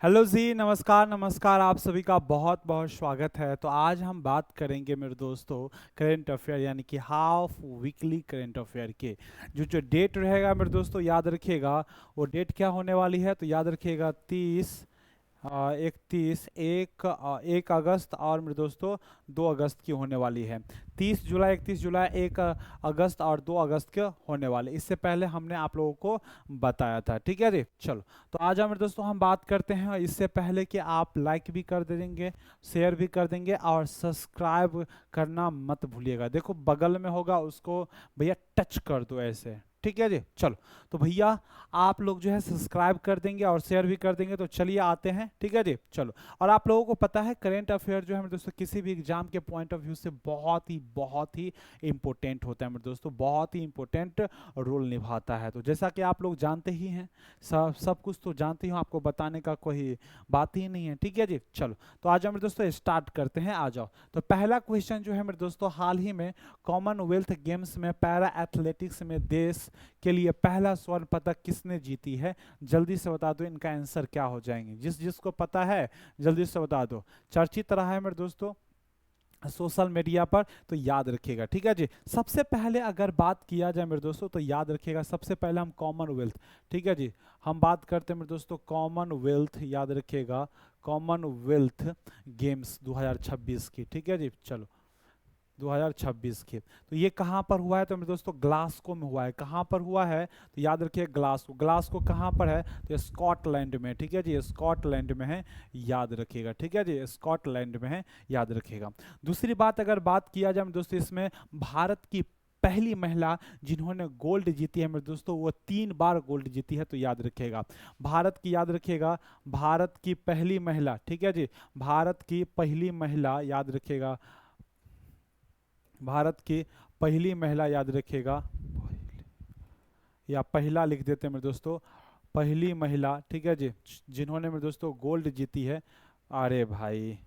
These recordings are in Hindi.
हेलो जी, नमस्कार नमस्कार। आप सभी का बहुत बहुत स्वागत है। तो आज हम बात करेंगे मेरे दोस्तों करेंट अफेयर यानी कि हाफ वीकली करेंट अफेयर के जो डेट रहेगा मेरे दोस्तों, याद रखिएगा। वो डेट क्या होने वाली है तो याद रखिएगा 30, 31, 1 अगस्त और मेरे दोस्तों 2 अगस्त की होने वाली है। 30 जुलाई, 31 जुलाई, 1 अगस्त और 2 अगस्त के होने वाले। इससे पहले हमने आप लोगों को बताया था, ठीक है जी। चलो, तो आज मेरे दोस्तों हम बात करते हैं। इससे पहले कि आप लाइक भी कर देंगे, शेयर भी कर देंगे और सब्सक्राइब करना मत भूलिएगा। देखो बगल में होगा, उसको भैया टच कर दो ऐसे, ठीक है जी। चलो, तो भैया आप लोग जो है सब्सक्राइब कर देंगे और शेयर भी कर देंगे। तो चलिए आते हैं, ठीक है जी। चलो, और आप लोगों को पता है करेंट अफेयर जो है मेरे दोस्तों किसी भी एग्जाम के पॉइंट ऑफ व्यू से बहुत ही इंपॉर्टेंट होता है मेरे दोस्तों, बहुत ही इंपॉर्टेंट रोल निभाता है। तो जैसा कि आप लोग जानते ही हैं, सब सब कुछ तो जानते ही हो, आपको बताने का कोई बात ही नहीं है, ठीक है जी। चलो, तो आज हम मेरे दोस्तों स्टार्ट करते हैं, आ जाओ। तो पहला क्वेश्चन जो है मेरे दोस्तों, हाल ही में कॉमनवेल्थ गेम्स में पैरा एथलेटिक्स में देश के लिए पहला स्वर्ण पदक किसने जीती है? जल्दी से बता दो, इनका आंसर क्या हो जाएंगे। जिसको पता है जल्दी से बता दो। चर्चित रहा है मेरे दोस्तों सोशल मीडिया पर, तो याद रखिएगा, ठीक है जी। सबसे पहले अगर बात किया जाए मेरे दोस्तों, तो याद रखिएगा सबसे पहले हम कॉमनवेल्थ, ठीक है जी, हम बात करते हैं मेरे दोस्तों कॉमनवेल्थ, याद रखिएगा कॉमनवेल्थ गेम्स 2026 की, ठीक है जी। चलो, 2026 की, तो ये कहाँ पर हुआ है तो मेरे दोस्तों ग्लासगो में हुआ है। कहाँ पर हुआ है तो याद रखिए ग्लासगो। ग्लासगो कहाँ पर है तो स्कॉटलैंड में, ठीक है जी, स्कॉटलैंड में है, याद रखिएगा, ठीक है जी, स्कॉटलैंड में है, याद रखिएगा। दूसरी बात अगर बात किया जाए मेरे दोस्तों, इसमें भारत की पहली महिला जिन्होंने गोल्ड जीती है मेरे दोस्तों, वो 3 बार गोल्ड जीती है, तो याद रखिएगा भारत की, याद रखिएगा भारत की पहली महिला, ठीक है जी, भारत की पहली महिला, याद रखिएगा भारत की पहली महिला, याद रखिएगा, या पहला लिख देते हैं मेरे दोस्तों, पहली महिला, ठीक है जी, जिन्होंने मेरे दोस्तों गोल्ड जीती है। अरे भाई,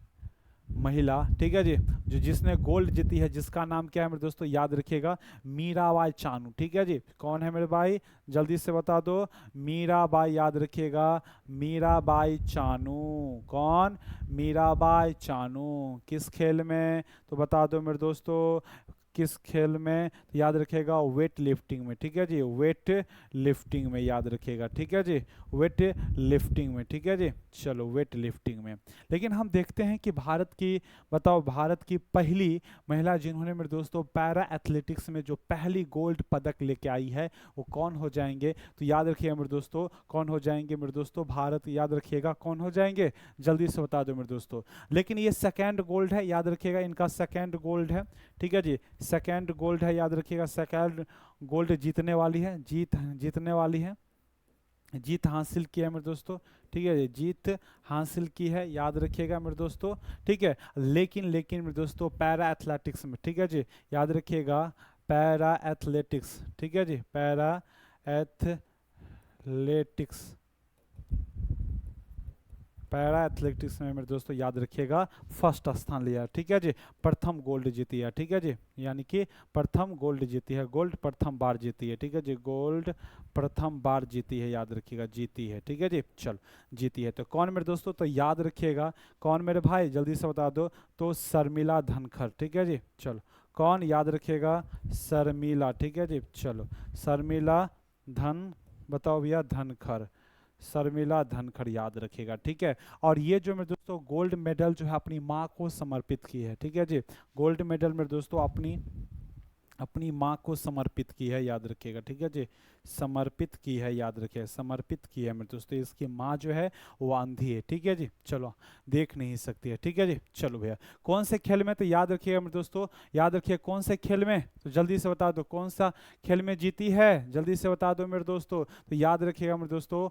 महिला, ठीक है जी, जो जिसने गोल्ड जीती है, जिसका नाम क्या है मेरे दोस्तों, याद रखिएगा मीराबाई चानू, ठीक है जी। कौन है मेरे भाई, जल्दी से बता दो। मीराबाई, याद रखिएगा मीराबाई चानू। कौन? मीराबाई चानू। किस खेल में तो बता दो मेरे दोस्तों, किस खेल में तो याद रखिएगा वेट लिफ्टिंग में, ठीक है जी, वेट लिफ्टिंग में, याद रखिएगा, ठीक है जी, वेट लिफ्टिंग में, ठीक है जी। चलो, वेट लिफ्टिंग में। लेकिन हम देखते हैं कि भारत की, बताओ भारत की पहली महिला जिन्होंने मेरे दोस्तों पैरा एथलेटिक्स में जो पहली गोल्ड पदक लेके आई है, वो कौन हो जाएंगे तो याद रखिएगा मेरे दोस्तों, कौन हो जाएंगे मेरे दोस्तों, भारत, याद रखिएगा कौन हो जाएंगे, जल्दी से बता दो मेरे दोस्तों। लेकिन ये सेकेंड गोल्ड है, याद रखिएगा इनका सेकेंड गोल्ड है, ठीक है जी, सेकेंड गोल्ड है, याद रखिएगा सेकेंड गोल्ड जीतने वाली है, जीतने वाली है, जीत हासिल की है मेरे दोस्तों, ठीक है, जीत हासिल की है, याद रखिएगा मेरे दोस्तों, ठीक है। लेकिन मेरे दोस्तों पैरा एथलेटिक्स में, ठीक है जी, याद रखिएगा पैरा एथलेटिक्स, ठीक है जी, पैरा एथलेटिक्स, पैरा एथलेटिक्स में मेरे दोस्तों याद रखिएगा फर्स्ट स्थान लिया, ठीक है जी, प्रथम गोल्ड जीती है, ठीक है जी, यानी कि प्रथम गोल्ड जीती है, गोल्ड प्रथम बार जीती है, ठीक है जी, गोल्ड प्रथम बार जीती है, याद रखिएगा जीती है, ठीक है जी। चलो, जीती है तो कौन मेरे दोस्तों, तो याद रखिएगा कौन मेरे भाई, जल्दी से बता दो, तो शर्मिला धनखड़, ठीक है जी। चलो, कौन, याद रखिएगा शर्मिला, ठीक है जी। चलो, शर्मिला धन, बताओ भैया, धनखड़, शर्मिला धनखड़, याद रखिएगा, ठीक है। और ये जो मेरे दोस्तों गोल्ड मेडल जो है अपनी माँ को समर्पित की है, ठीक है जी, गोल्ड मेडल मेरे दोस्तों अपनी अपनी माँ को समर्पित की है, याद रखिएगा, ठीक है जी, समर्पित की है, याद रखिएगा समर्पित की है मेरे दोस्तों। इसकी माँ जो है वो अंधी है, ठीक है जी, चलो, देख नहीं सकती है, ठीक है जी। चलो भैया, कौन से खेल में तो याद रखिएगा मेरे दोस्तों, याद रखिए कौन से खेल में, तो जल्दी से बता दो कौन सा खेल में जीती है, जल्दी से बता दो मेरे दोस्तों। तो याद रखिएगा मेरे दोस्तों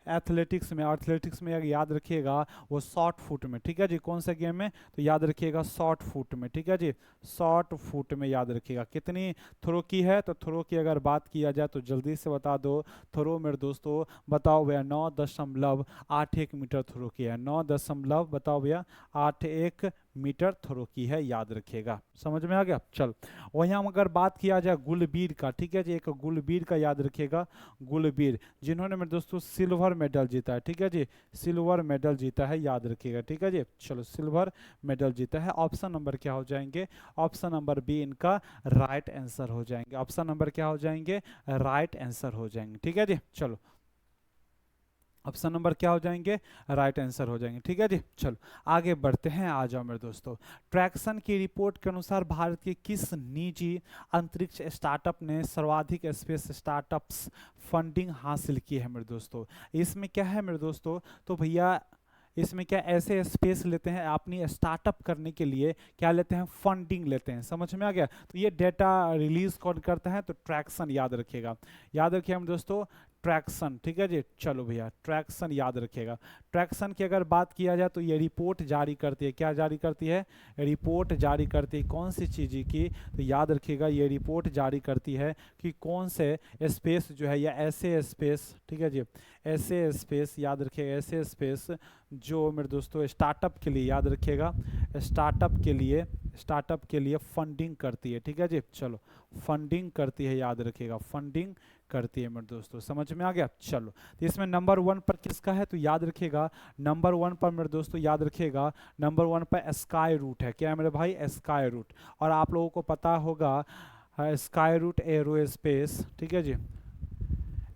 एथलेटिक्स में, एथलेटिक्स में याद रखिएगा वो शॉर्ट फुट में, ठीक है जी, कौन सा गेम में तो याद रखिएगा शॉर्ट फुट में, ठीक है जी, शॉर्ट फुट में, याद रखिएगा। कितनी थ्रो की है तो थ्रो की अगर बात किया जाए तो जल्दी से बता दो, थ्रो मेरे दोस्तों बताओ भैया 9.81 मीटर थ्रो की है, 9 दशमलव बताओ भैया 81 मीटर थ्रो की है, याद रखिएगा। समझ में आ गया। चल वहीं हम अगर बात किया जाए गुलबीर का, ठीक है जी, एक गुलबीर का याद रखिएगा, गुलबीर जिन्होंने मेरे दोस्तों सिल्वर मेडल जीता है, ठीक है जी, सिल्वर मेडल जीता है, याद रखिएगा, ठीक है जी। चलो सिल्वर मेडल जीता है। ऑप्शन नंबर क्या हो जाएंगे, ऑप्शन नंबर बी इनका राइट आंसर हो जाएंगे। ऑप्शन नंबर क्या हो जाएंगे, राइट आंसर हो जाएंगे, ठीक है जी। चलो ऑप्शन नंबर क्या हो जाएंगे, राइट आंसर हो जाएंगे, ठीक है जी। चलो आगे बढ़ते हैं, आ जाओ मेरे दोस्तों। ट्रैक्सन की रिपोर्ट के अनुसार भारत के किस निजी अंतरिक्ष स्टार्टअप ने सर्वाधिक स्पेस स्टार्टअप्स फंडिंग हासिल की है मेरे दोस्तों। इसमें क्या है मेरे दोस्तों, तो भैया इसमें क्या ऐसे स्पेस लेते हैं अपनी स्टार्टअप करने के लिए, क्या लेते हैं, फंडिंग लेते हैं। समझ में आ गया। तो ये डेटा रिलीज कौन करता है, तो ट्रैक्सन, याद रखिएगा, याद रखिए मेरे दोस्तों, ट्रैक्सन, ठीक है जी। चलो भैया ट्रैक्सन याद रखिएगा। ट्रैक्सन की अगर बात किया जाए तो ये रिपोर्ट जारी करती है, क्या जारी करती है, रिपोर्ट जारी करती है कौन सी चीज़ की, तो याद रखिएगा ये रिपोर्ट जारी करती है कि कौन से स्पेस जो है, या ऐसे स्पेस, ठीक है जी, ऐसे स्पेस, याद रखिएगा, ऐसे स्पेस जो मेरे दोस्तों स्टार्टअप के लिए, याद रखिएगा, स्टार्टअप के लिए फंडिंग करती है, ठीक है जी। चलो फंडिंग करती है, याद रखिएगा, फंडिंग करती है मेरे दोस्तों। समझ में आ गया। चलो तो इसमें नंबर 1 पर किसका है, तो याद रखिएगा नंबर 1 पर मेरे दोस्तों, याद रखिएगा नंबर 1 पर स्काई रूट है। क्या है मेरे भाई, स्काई रूट। और आप लोगों को पता होगा स्काई रूट एरोस्पेस, ठीक है जी,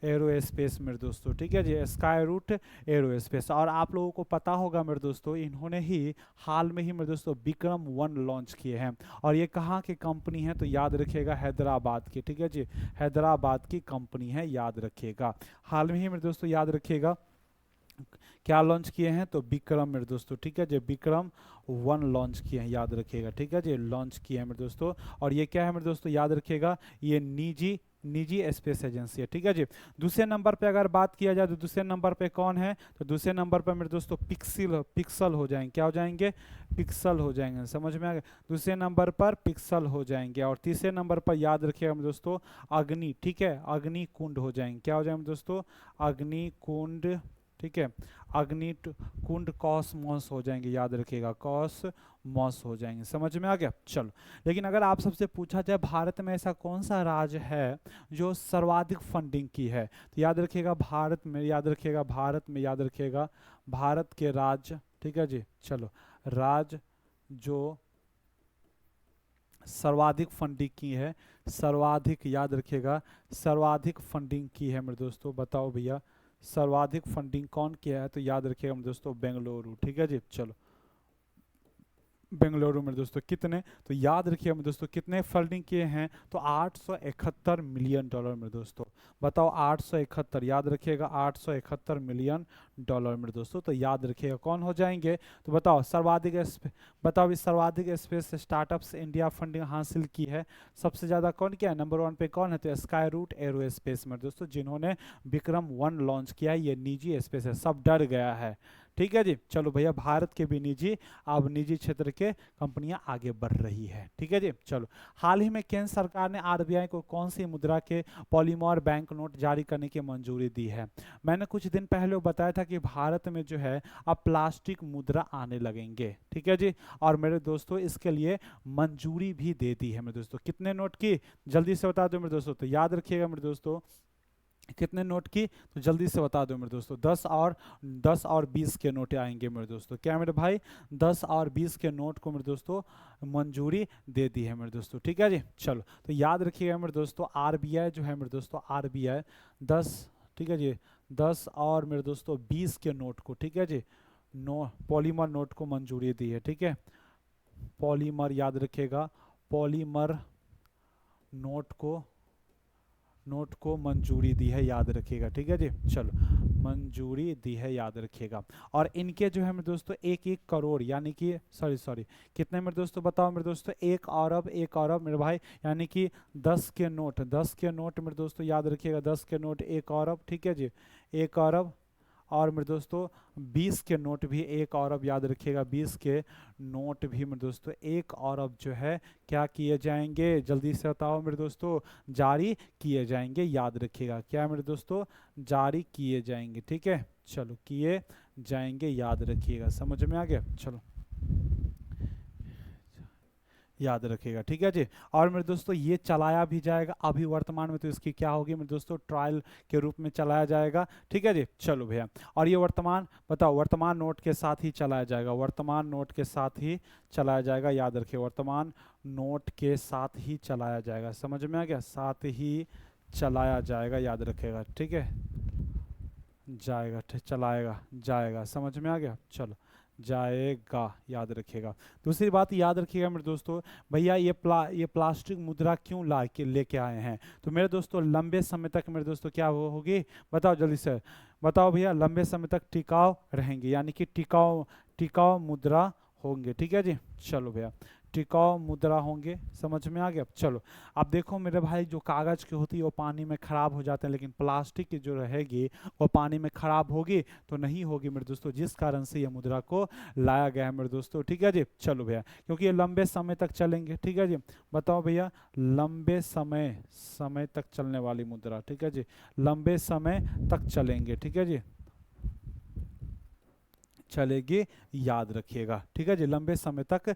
एरोस्पेस मेरे दोस्तों, ठीक है जी, स्काई रूट एरोस्पेस। और आप लोगों को पता होगा मेरे दोस्तों, इन्होंने ही हाल में ही मेरे दोस्तों विक्रम 1 लॉन्च किए हैं। और ये कहाँ की कंपनी है, तो याद रखिएगा हैदराबाद की, ठीक है जी, हैदराबाद की कंपनी है, याद रखिएगा। हाल में ही मेरे दोस्तों याद रखिएगा क्या लॉन्च किए हैं, तो विक्रम मेरे दोस्तों, ठीक है जी, विक्रम 1 लॉन्च किए हैं, याद रखिएगा, ठीक है जी, लॉन्च किए हैं मेरे दोस्तों। और ये क्या है मेरे दोस्तों, याद रखिएगा, ये निजी स्पेस एजेंसी है, ठीक है जी। दूसरे नंबर पे अगर बात किया जाए तो दूसरे नंबर पे कौन है, तो दूसरे नंबर पे मेरे दोस्तों पिक्सल हो जाएंगे, क्या हो जाएंगे, पिक्सल हो जाएंगे। समझ में आ गया। दूसरे नंबर पर पिक्सल हो जाएंगे। और तीसरे नंबर पर याद रखिएगा मेरे दोस्तों अग्नि, ठीक है, अग्नि कुंड हो जाएंगे, क्या हो जाएंगे दोस्तों, अग्नि कुंड, ठीक है, अग्नि कुंड कॉसमॉस हो जाएंगे, याद रखिएगा, कॉसमॉस हो जाएंगे। समझ में आ गया। चलो लेकिन अगर आप सबसे पूछा जाए भारत में ऐसा कौन सा राज्य है जो सर्वाधिक फंडिंग की है, तो याद रखिएगा भारत में, याद रखिएगा भारत में, याद रखिएगा भारत के राज्य, ठीक है जी। चलो राज्य जो सर्वाधिक फंडिंग की है, सर्वाधिक, याद रखिएगा सर्वाधिक फंडिंग की है मेरे दोस्तों, बताओ भैया सर्वाधिक फंडिंग कौन किया है, तो याद रखिएगा मेरे दोस्तों बेंगलुरु, ठीक है जी। चलो बेंगलुरु में दोस्तों कितने, तो याद रखिए मेरे दोस्तों कितने फंडिंग किए हैं, तो 871 मिलियन डॉलर मेरे दोस्तों। बताओ 871, याद रखिएगा 871 मिलियन डॉलर मेरे दोस्तों। तो याद रखिएगा कौन हो जाएंगे, तो बताओ बताओ इस सर्वाधिक स्पेस स्टार्टअप्स इंडिया फंडिंग हासिल की है सबसे ज़्यादा कौन किया है, नंबर 1 पे कौन है, तो स्काई रूट एरोस्पेस मेरे दोस्तों, जिन्होंने विक्रम 1 लॉन्च किया है। ये निजी स्पेस है, सब डर गया है, ठीक है जी। चलो भैया भारत के भी अब निजी क्षेत्र के कंपनियां आगे बढ़ रही है, ठीक है जी। चलो हाल ही में केंद्र सरकार ने आरबीआई को कौन सी मुद्रा के पॉलीमर बैंक नोट जारी करने की मंजूरी दी है। मैंने कुछ दिन पहले बताया था कि भारत में जो है अब प्लास्टिक मुद्रा आने लगेंगे, ठीक है जी। और मेरे दोस्तों इसके लिए मंजूरी भी दे दी है मेरे दोस्तों। कितने नोट की, जल्दी से बता दो मेरे दोस्तों, तो याद रखिएगा मेरे दोस्तों कितने नोट की, तो जल्दी से बता दो मेरे दोस्तों, 10 और 20 के नोट आएंगे मेरे दोस्तों। क्या मेरे भाई, 10 और 20 के नोट को मेरे दोस्तों मंजूरी दे दी है मेरे दोस्तों, ठीक है जी। चलो तो याद रखिएगा मेरे दोस्तों आरबीआई जो है मेरे दोस्तों, आरबीआई 10, ठीक है जी, 10 और मेरे दोस्तों 20 के नोट को, ठीक है जी, पॉलीमर नोट को मंजूरी दी है, ठीक है, पॉलीमर, याद रखिएगा पॉलीमर नोट को मंजूरी दी है, याद रखिएगा, ठीक है जी। चलो मंजूरी दी है, याद रखिएगा। और इनके जो है मेरे दोस्तों 1-1 करोड़, यानी कि सॉरी कितने मेरे दोस्तों, बताओ मेरे दोस्तों 1 अरब मेरे भाई, यानी कि 10 के नोट मेरे दोस्तों, याद रखिएगा 10 के नोट 1 अरब, ठीक है जी, 1 अरब। और मेरे दोस्तों 20 के नोट भी 1 अरब, याद रखिएगा 20 के नोट भी मेरे दोस्तों 1 अरब जो है क्या किए जाएंगे, जल्दी से बताओ मेरे दोस्तों, जारी किए जाएंगे, याद रखिएगा क्या मेरे दोस्तों, जारी किए जाएंगे, ठीक है। चलो किए जाएंगे, याद रखिएगा, समझ में आ गया। चलो याद रखिएगा, ठीक है जी। और मेरे दोस्तों ये चलाया भी जाएगा अभी वर्तमान में, तो इसकी क्या होगी मेरे दोस्तों, ट्रायल के रूप में चलाया जाएगा, ठीक है जी। चलो भैया, और ये वर्तमान बताओ, वर्तमान नोट के साथ ही चलाया जाएगा, वर्तमान नोट के साथ ही चलाया जाएगा, याद रखिए, वर्तमान नोट के साथ ही चलाया जाएगा, समझ में आ गया, साथ ही चलाया जाएगा, याद रखिएगा, ठीक है, जाएगा, ठीक, चलाएगा, जाएगा, समझ में आ गया, चलो, जाएगा, याद रखिएगा। दूसरी बात याद रखिएगा मेरे दोस्तों, भैया ये प्लास्टिक मुद्रा क्यों ला के लेके आए हैं, तो मेरे दोस्तों लंबे समय तक मेरे दोस्तों क्या होगी, बताओ जल्दी से बताओ भैया, लंबे समय तक टिकाऊ रहेंगे, यानी कि टिकाऊ टिकाऊ मुद्रा होंगे, ठीक है जी। चलो भैया, टिकाऊ मुद्रा होंगे, समझ में आ गया। चलो, अब देखो मेरे भाई, जो कागज की होती है वो पानी में खराब हो जाते हैं, लेकिन प्लास्टिक की जो रहेगी वो पानी में खराब होगी तो नहीं होगी मेरे दोस्तों, जिस कारण से ये मुद्रा को लाया गया है मेरे दोस्तों, ठीक है जी। चलो भैया, क्योंकि ये लंबे समय तक चलेंगे, ठीक है जी। बताओ भैया, लंबे समय तक चलने वाली मुद्रा, ठीक है जी, लंबे समय तक चलेंगे, ठीक है जी, चलेगी, याद रखिएगा, ठीक है जी, लंबे समय तक।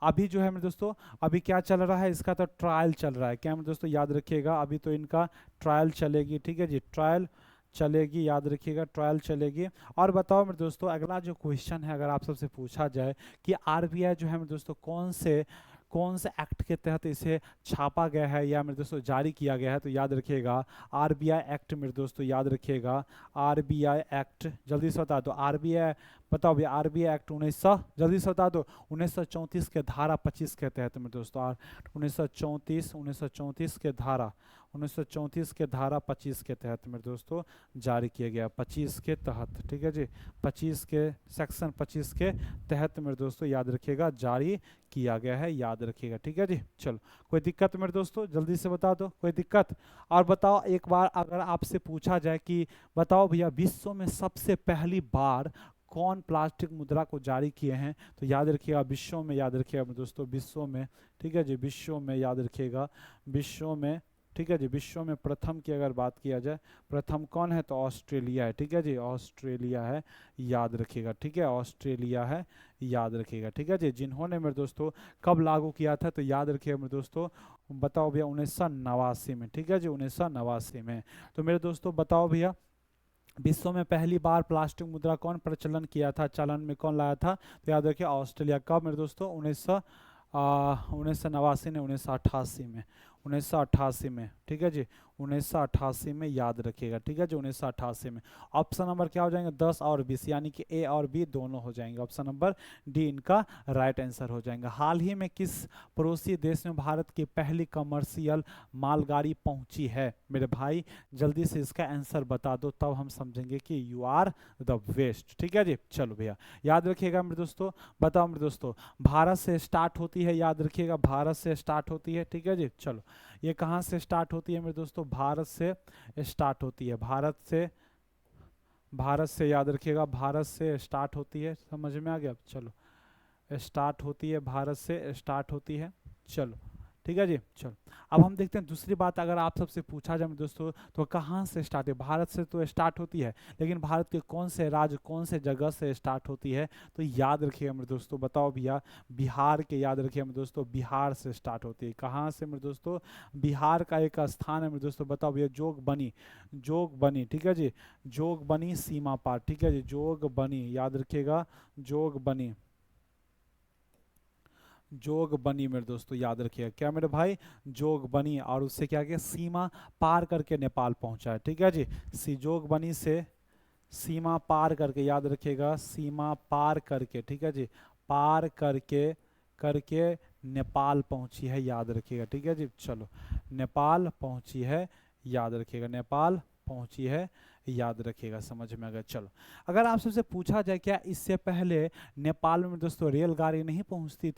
अभी जो है मेरे दोस्तों, अभी क्या चल रहा है, इसका तो ट्रायल चल रहा है, क्या मेरे दोस्तों, याद रखिएगा, अभी तो इनका ट्रायल चलेगी, ठीक है जी, ट्रायल चलेगी, याद रखिएगा, ट्रायल चलेगी। और बताओ मेरे दोस्तों, अगला जो क्वेश्चन है, अगर आप सबसे पूछा जाए कि आरबीआई जो है मेरे दोस्तों कौन से एक्ट के तहत इसे छापा गया है या मेरे दोस्तों जारी किया गया है, तो याद रखिएगा आरबीआई एक्ट मेरे दोस्तों, याद रखिएगा आरबीआई एक्ट, जल्दी से बता दो, आरबीआई बताओ भैया, आरबीआई एक्ट 1900, जल्दी से बता दो, 1934 के धारा 25 के तहत मेरे दोस्तों, 1934 के धारा 1934 के धारा 25 के तहत मेरे दोस्तों जारी किया गया, 25 के तहत, ठीक है जी, 25 के सेक्शन 25 के तहत मेरे दोस्तों, याद रखिएगा, जारी किया गया है, याद रखिएगा, ठीक है जी। चलो, कोई दिक्कत मेरे दोस्तों, जल्दी से बता दो, कोई दिक्कत। और बताओ, एक बार अगर आपसे पूछा जाए कि बताओ भैया, विश्व में सबसे पहली बार कौन प्लास्टिक मुद्रा को जारी किए हैं, तो याद रखिएगा विश्व में, याद रखिएगा मेरे दोस्तों, विश्व में, ठीक है जी, विश्व में, याद रखिएगा, विश्व में, ठीक है जी, विश्व में प्रथम की अगर बात किया जाए, प्रथम कौन है, तो ऑस्ट्रेलिया है, ठीक है जी, ऑस्ट्रेलिया है, याद रखिएगा, ठीक है, ऑस्ट्रेलिया है, याद रखिएगा, ठीक है जी। जिन्होंने मेरे दोस्तों कब लागू किया था, तो याद रखिएगा मेरे दोस्तों, बताओ भैया, 1989 में, ठीक है जी, 1989 में। तो मेरे दोस्तों बताओ भैया, विश्व में पहली बार प्लास्टिक मुद्रा कौन प्रचलन किया था, चलन में कौन लाया था, तो याद रखिए ऑस्ट्रेलिया। कब मेरे दोस्तों, 1989 ने 1988 में, 1988 में, ठीक है जी, 1988 में, याद रखिएगा, ठीक है जी, 1988 में। ऑप्शन नंबर क्या हो जाएंगे, 10 और 20, यानी कि ए और बी दोनों हो जाएंगे, ऑप्शन नंबर डी इनका राइट आंसर हो जाएगा। हाल ही में किस पड़ोसी देश में भारत की पहली कमर्शियल मालगाड़ी पहुंची है, मेरे भाई जल्दी से इसका आंसर बता दो, तब हम समझेंगे कि यू आर द बेस्ट, ठीक है जी। चलो भैया, याद रखिएगा मेरे दोस्तों, बताओ मेरे दोस्तों, भारत से स्टार्ट होती है, याद रखिएगा, भारत से स्टार्ट होती है, ठीक है जी। चलो, ये कहाँ से स्टार्ट होती है मेरे दोस्तों, भारत से स्टार्ट होती है, भारत से याद रखिएगा, भारत से स्टार्ट होती है, समझ में आ गया। चलो, स्टार्ट होती है, भारत से स्टार्ट होती है, चलो, ठीक है जी। चलो, अब हम देखते हैं दूसरी बात, अगर आप सबसे पूछा जाए दोस्तों, तो कहाँ से स्टार्ट है, भारत से तो स्टार्ट होती है, लेकिन भारत के कौन से राज्य, कौन से जगह से स्टार्ट होती है, तो याद रखिएगा मेरे दोस्तों, बताओ भैया, बिहार के, याद रखिएगा मेरे दोस्तों, बिहार से स्टार्ट होती है। कहाँ से मेरे दोस्तों, बिहार का एक स्थान है मेरे दोस्तों, बताओ भैया, जोगबनी, ठीक है जी, जोगबनी सीमा पार, ठीक है जी, जोगबनी, याद रखिएगा, जोगबनी मेरे दोस्तों, याद रखिएगा, क्या मेरे भाई, जोगबनी, और उससे क्या किया, सीमा पार करके नेपाल पहुंचा है, ठीक है जी, जोगबनी से सीमा पार करके, याद रखिएगा, सीमा पार करके, ठीक है जी, पार करके करके नेपाल पहुंची है, याद रखिएगा, ठीक है जी। चलो, नेपाल पहुंची है, याद रखिएगा, नेपाल पहुंची है, याद रखिएगा, समझ में आ गया। चलो, अगर आप सबसे पूछा जाए क्या इससे पहले नेपाल में दोस्तों रेलगाड़ी नहीं पहुंचती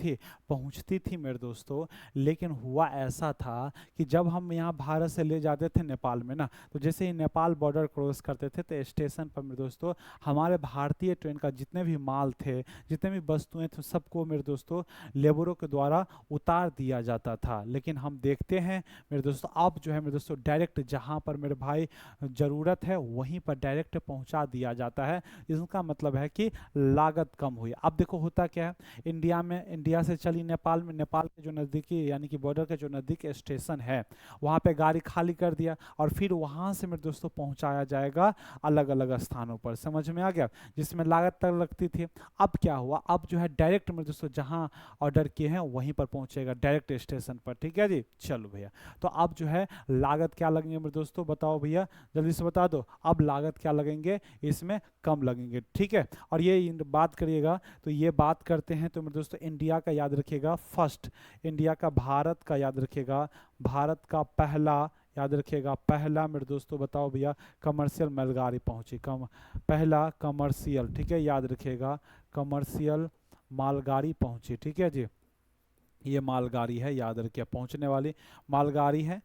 थी मेरे दोस्तों, लेकिन हुआ ऐसा था कि जब हम यहाँ भारत से ले जाते थे नेपाल में ना, तो जैसे ही नेपाल बॉर्डर क्रॉस करते थे तो स्टेशन पर मेरे दोस्तों हमारे भारतीय ट्रेन का जितने भी माल थे, जितने भी वस्तुएं थे, सबको मेरे दोस्तों लेबरों के द्वारा उतार दिया जाता था। लेकिन हम देखते हैं मेरे दोस्तों, अब जो है मेरे दोस्तों डायरेक्ट जहाँ पर मेरे भाई ज़रूरत है वहीं पर डायरेक्ट पहुंचा दिया जाता है। इसका मतलब है कि लागत कम हुई। अब देखो होता क्या है, इंडिया से चली नेपाल में, नेपाल के जो नज़दीकी यानी कि बॉर्डर के जो नज़दीक स्टेशन है वहाँ पे गाड़ी खाली कर दिया और फिर वहाँ से मेरे दोस्तों पहुँचाया जाएगा अलग अलग स्थानों पर। समझ में आ गया, जिसमें लागत तक लगती थी। अब क्या हुआ, अब जो है डायरेक्ट मेरे दोस्तों जहाँ ऑर्डर किए हैं वहीं पर पहुँचेगा डायरेक्ट स्टेशन पर। ठीक है जी, चलो भैया। तो अब जो है लागत क्या लगेंगे मेरे दोस्तों, बताओ भैया जल्दी से बता दो। अब लागत क्या लगेंगे, इसमें कम लगेंगे। ठीक है, और ये बात करिएगा तो ये बात करते हैं तो मेरे दोस्तों इंडिया का याद रखिएगा फर्स्ट, इंडिया का, भारत का याद रखिएगा, भारत का पहला, याद रखिएगा पहला मेरे दोस्तों, बताओ भैया, कमर्शियल मालगाड़ी पहुंची, पहला कमर्शियल, ठीक है, याद रखिएगा कमर्शियल मालगाड़ी पहुंची। ठीक है जी, ये मालगाड़ी है, याद रखिए, पहुंचने वाली मालगाड़ी है,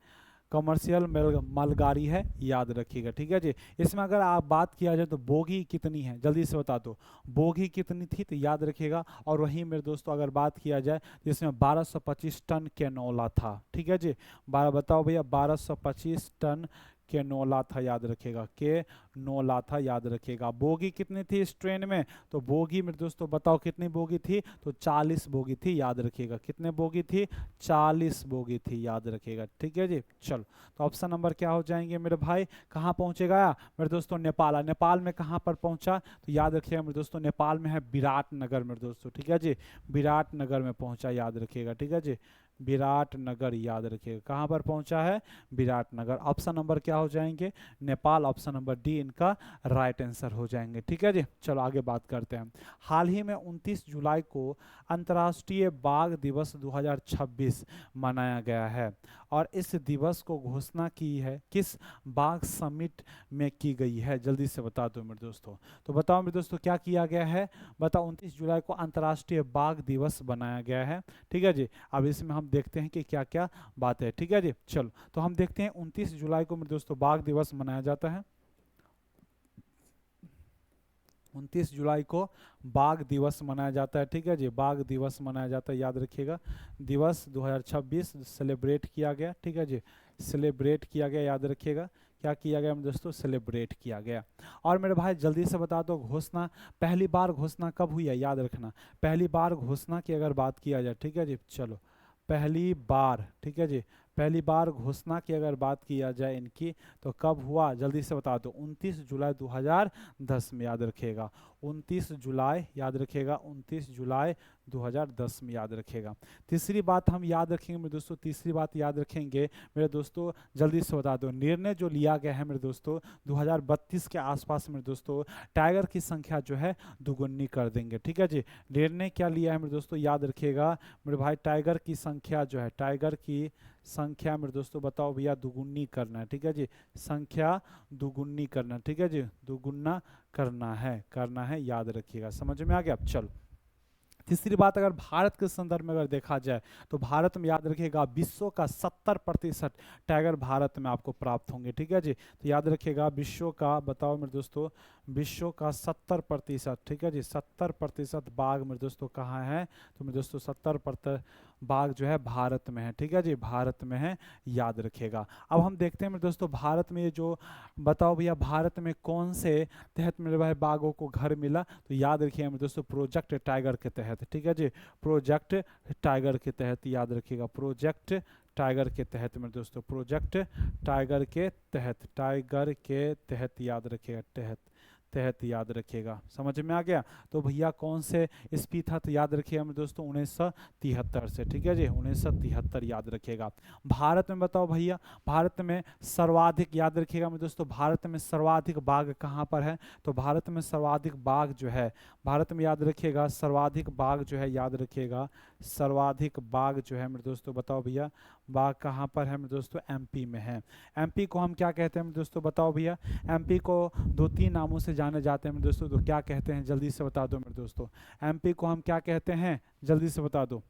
कमर्शियल मालगाड़ी है, याद रखिएगा। ठीक है जी, इसमें अगर आप बात किया जाए तो बोगी कितनी है, जल्दी से बता दो, बोगी कितनी थी तो याद रखिएगा। और वहीं मेरे दोस्तों अगर बात किया जाए तो इसमें 1225 टन कैनोला था। ठीक है जी, बताओ भैया, 1225 टन कैनोला था, याद रखिएगा, कैनोला था, याद रखिएगा। बोगी कितनी थी इस ट्रेन में, तो बोगी मेरे दोस्तों बताओ कितनी बोगी थी, तो 40 बोगी थी, याद रखिएगा। कितने बोगी थी, 40 बोगी थी, याद रखिएगा। ठीक है जी, चलो तो ऑप्शन नंबर क्या हो जाएंगे मेरे भाई, कहाँ पहुँचेगा मेरे दोस्तों, नेपाल। नेपाल में कहाँ पर पहुँचा, तो याद रखिएगा मेरे दोस्तों नेपाल में है विराटनगर मेरे दोस्तों। ठीक है जी, विराटनगर में पहुँचा, याद रखिएगा। ठीक है जी, विराटनगर, याद रखिएगा, कहाँ पर पहुंचा है, विराटनगर। ऑप्शन नंबर क्या हो जाएंगे, नेपाल, ऑप्शन नंबर डी इनका राइट आंसर हो जाएंगे। ठीक है जी, चलो आगे बात करते हैं। हाल ही में 29 जुलाई को अंतर्राष्ट्रीय बाघ दिवस 2026 मनाया गया है और इस दिवस को घोषणा की है किस बाघ समिट में की गई है, जल्दी से बता दो मेरे दोस्तों। तो बताओ मेरे दोस्तों क्या किया गया है, बताओ। 29 जुलाई को अंतर्राष्ट्रीय बाघ दिवस बनाया गया है। ठीक है जी, अब इसमें हम देखते हैं कि क्या क्या बात है। ठीक है जी, चलो तो हम देखते हैं 29 जुलाई को मेरे दोस्तों बाघ दिवस मनाया जाता है। 29 जुलाई को बाघ दिवस मनाया जाता है। ठीक है जी, बाघ दिवस मनाया जाता है, याद रखिएगा। दिवस 2026 सेलिब्रेट किया गया। ठीक है जी, सेलिब्रेट किया गया, याद रखिएगा। क्या किया गया मेरे दोस्तों, सेलिब्रेट किया गया। और मेरे भाई जल्दी से बता दो, घोषणा, पहली बार घोषणा कब हुई है, याद रखना। पहली बार घोषणा की अगर बात किया जाए, ठीक है जी, चलो पहली बार, ठीक है जी, पहली बार घोषणा की अगर बात किया जाए इनकी तो कब हुआ, जल्दी से बता दो। 29 जुलाई 2010 में, याद रखिएगा। 29 जुलाई, याद रखिएगा, 29 जुलाई 2010 में, याद रखिएगा। तीसरी बात हम याद रखेंगे मेरे दोस्तों, तीसरी बात याद रखेंगे मेरे दोस्तों, जल्दी से बता दो। निर्णय जो लिया गया है मेरे दोस्तों 2032 के आसपास मेरे दोस्तों टाइगर की संख्या जो है दुगुनी कर देंगे। ठीक है जी, निर्णय क्या लिया है मेरे दोस्तों, याद रखिएगा मेरे भाई, टाइगर की संख्या जो है, टाइगर की संख्या मेरे दोस्तों बताओ भैया दुगुनी करना है। ठीक है जी, संख्या दुगुनी करना। ठीक है जी, दुगुना करना है, याद रखिएगा। समझ में आ गया, चलो। तीसरी बात, अगर भारत के संदर्भ में अगर देखा जाए तो भारत में, याद रखिएगा, विश्व का 70% टाइगर भारत में आपको प्राप्त होंगे। ठीक है जी, तो याद रखिएगा विश्व का, बताओ मेरे दोस्तों, विश्व का 70%, ठीक है जी, 70% बाघ मेरे दोस्तों कहाँ है, तो मेरे दोस्तों 70% बाघ जो है भारत में है। ठीक है जी, भारत में है, याद रखिएगा। अब हम देखते हैं मेरे दोस्तों भारत में जो, बताओ भैया भारत में कौन से तहत मेरे भाई बाघों को घर मिला, तो याद रखिए मेरे दोस्तों प्रोजेक्ट टाइगर के तहत। ठीक है जी, प्रोजेक्ट टाइगर के तहत, याद रखिएगा, प्रोजेक्ट टाइगर के तहत मेरे दोस्तों, प्रोजेक्ट टाइगर के तहत, टाइगर के तहत, याद रखिएगा, तहत याद रखिएगा। समझ में आ गया। तो भैया कौन से ईस्वी था, तो याद रखिएगा मेरे दोस्तों 1973 से। ठीक है जी, 1973 याद रखिएगा। भारत में बताओ भैया, भारत में सर्वाधिक, याद रखिएगा मेरे दोस्तों, भारत में सर्वाधिक बाघ कहाँ पर है, तो भारत में सर्वाधिक बाघ जो है, भारत में याद रखिएगा सर्वाधिक बाघ जो है, याद रखिएगा सर्वाधिक बाघ जो है मेरे दोस्तों, बताओ भैया बाघ कहाँ पर है मेरे दोस्तों, एमपी में है। एमपी को हम क्या कहते हैं मेरे दोस्तों, बताओ भैया। एमपी को 2-3 नामों से जाने जाते हैं मेरे दोस्तों, तो क्या कहते हैं, जल्दी से बता दो मेरे दोस्तों। एमपी को हम क्या कहते हैं, जल्दी से बता दो।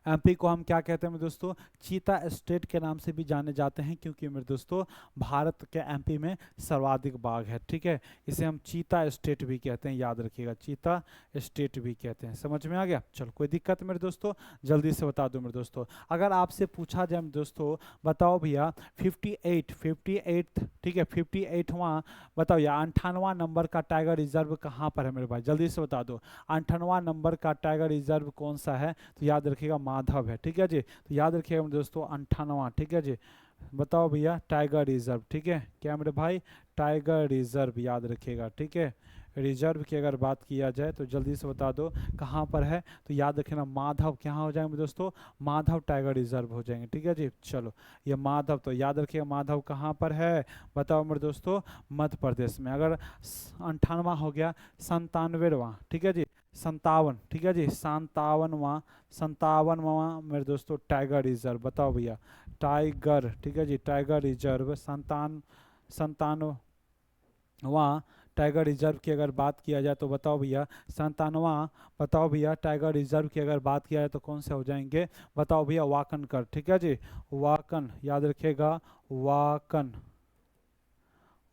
एमपी को हम क्या कहते हैं मेरे दोस्तों, चीता स्टेट के नाम से भी जाने जाते हैं, क्योंकि मेरे दोस्तों भारत के एमपी में सर्वाधिक बाघ है, ठीक है। इसे हम चीता स्टेट भी कहते हैं, याद रखिएगा, चीता स्टेट भी कहते हैं। समझ में आ गया? चलो, कोई दिक्कत मेरे दोस्तों, जल्दी से बता दो मेरे दोस्तों। अगर आपसे पूछा जाए मेरे दोस्तों, बताओ भैया 58 ठीक है, 58वां बताओ या 58वां नंबर का टाइगर रिजर्व कहाँ पर है मेरे भाई, जल्दी से बता दो। 58वां नंबर का टाइगर रिजर्व कौन सा है? तो याद रखिएगा माधव है, ठीक है जी। तो याद रखिएगा मेरे दोस्तों 58वां, ठीक है जी। बताओ भैया टाइगर रिजर्व, ठीक है, क्या मेरे भाई, टाइगर रिजर्व याद रखिएगा, ठीक है। रिजर्व की अगर बात किया जाए तो जल्दी से बता दो कहाँ पर है, तो याद रखना माधव, क्या हो जाएंगे दोस्तों, माधव टाइगर रिजर्व हो जाएंगे, ठीक है जी। चलो, ये माधव, तो याद रखिएगा माधव कहाँ पर है, बताओ मेरे दोस्तों, मध्य प्रदेश में। अगर 58वां हो गया, 97वां, ठीक है जी, 57, ठीक है जी, 57वां मेरे दोस्तों टाइगर रिजर्व, बताओ भैया टाइगर, ठीक है जी, टाइगर रिजर्व 57वां टाइगर रिजर्व की अगर बात किया जाए तो बताओ भैया 97वां, बताओ भैया टाइगर रिजर्व की अगर बात किया जाए तो कौन से हो जाएंगे, बताओ भैया वाकनकर, ठीक है जी, वाकन याद रखिएगा, वाकन,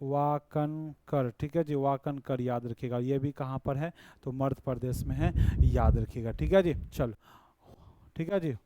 वाकनकर, ठीक है जी, वाकनकर याद रखिएगा। ये भी कहाँ पर है, तो मध्य प्रदेश में है, याद रखिएगा, ठीक है जी। चलो, ठीक है जी,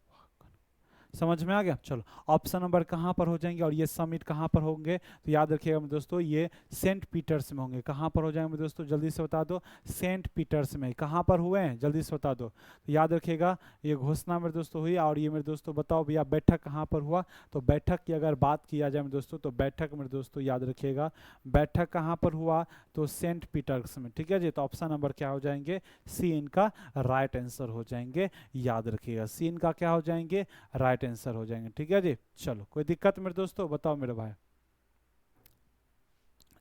समझ में आ गया। चलो, ऑप्शन नंबर कहाँ पर हो जाएंगे और ये समिट कहाँ पर होंगे, तो याद रखिएगा मेरे दोस्तों, ये सेंट पीटर्स में होंगे। कहाँ पर हो जाएंगे मेरे दोस्तों, जल्दी से बता दो, सेंट पीटर्स में। कहाँ पर हुए हैं, जल्दी से बता दो। तो याद रखिएगा, ये घोषणा मेरे दोस्तों हुई, और ये मेरे दोस्तों बताओ भैया बैठक कहाँ पर हुआ, तो बैठक की अगर बात किया जाए मेरे दोस्तों, तो बैठक मेरे दोस्तों याद रखिएगा, बैठक कहाँ पर हुआ, तो सेंट पीटर्स में, ठीक है जी। तो ऑप्शन नंबर क्या हो जाएंगे, सी इनका राइट आंसर हो जाएंगे, याद रखिएगा, सी इनका क्या हो जाएंगे, राइट आंसर हो जाएंगे, ठीक है जी। चलो, कोई दिक्कत मेरे दोस्तों, बताओ मेरे भाई।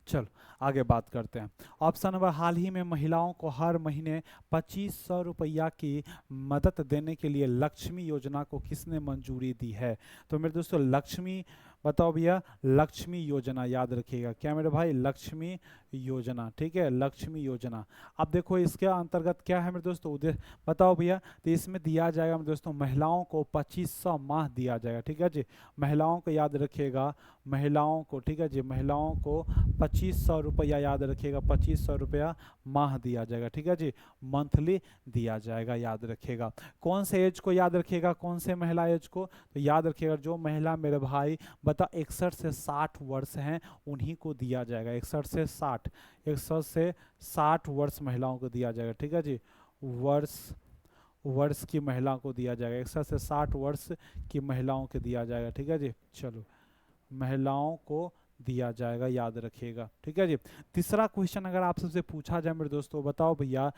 चलो, आगे बात करते हैं। ऑप्शन नंबर, हाल ही में महिलाओं को हर महीने 2500 रुपया की मदद देने के लिए लक्ष्मी योजना को किसने मंजूरी दी है, तो मेरे दोस्तों लक्ष्मी, बताओ भैया लक्ष्मी योजना याद रखिएगा, क्या मेरे भाई, लक्ष्मी योजना, ठीक है, लक्ष्मी योजना। अब देखो इसके अंतर्गत क्या है मेरे दोस्तों, उद्देश्य बताओ भैया, तो इसमें दिया जाएगा मेरे दोस्तों महिलाओं को 2500 माह दिया जाएगा, ठीक है जी। महिलाओं को याद रखिएगा, महिलाओं को, ठीक है जी, महिलाओं को 2500 रुपया याद रखिएगा, 2500 रुपया माह दिया जाएगा, ठीक है जी, मंथली दिया जाएगा, याद रखिएगा। कौन से एज को याद रखिएगा, कौन से महिला एज को, तो याद रखिएगा जो महिला मेरे भाई बता 61 से 60 वर्ष हैं उन्हीं को दिया जाएगा, 61 से 60 वर्ष महिलाओं को दिया जाएगा, ठीक है जी, वर्ष वर्ष की महिला को दिया जाएगा, 61 से 60 वर्ष की महिलाओं को दिया जाएगा, ठीक है जी। चलो, महिलाओं को दिया जाएगा, याद रखिएगा, ठीक है जी। तीसरा क्वेश्चन अगर आप सबसे पूछा जाए मेरे दोस्तों, बताओ भैया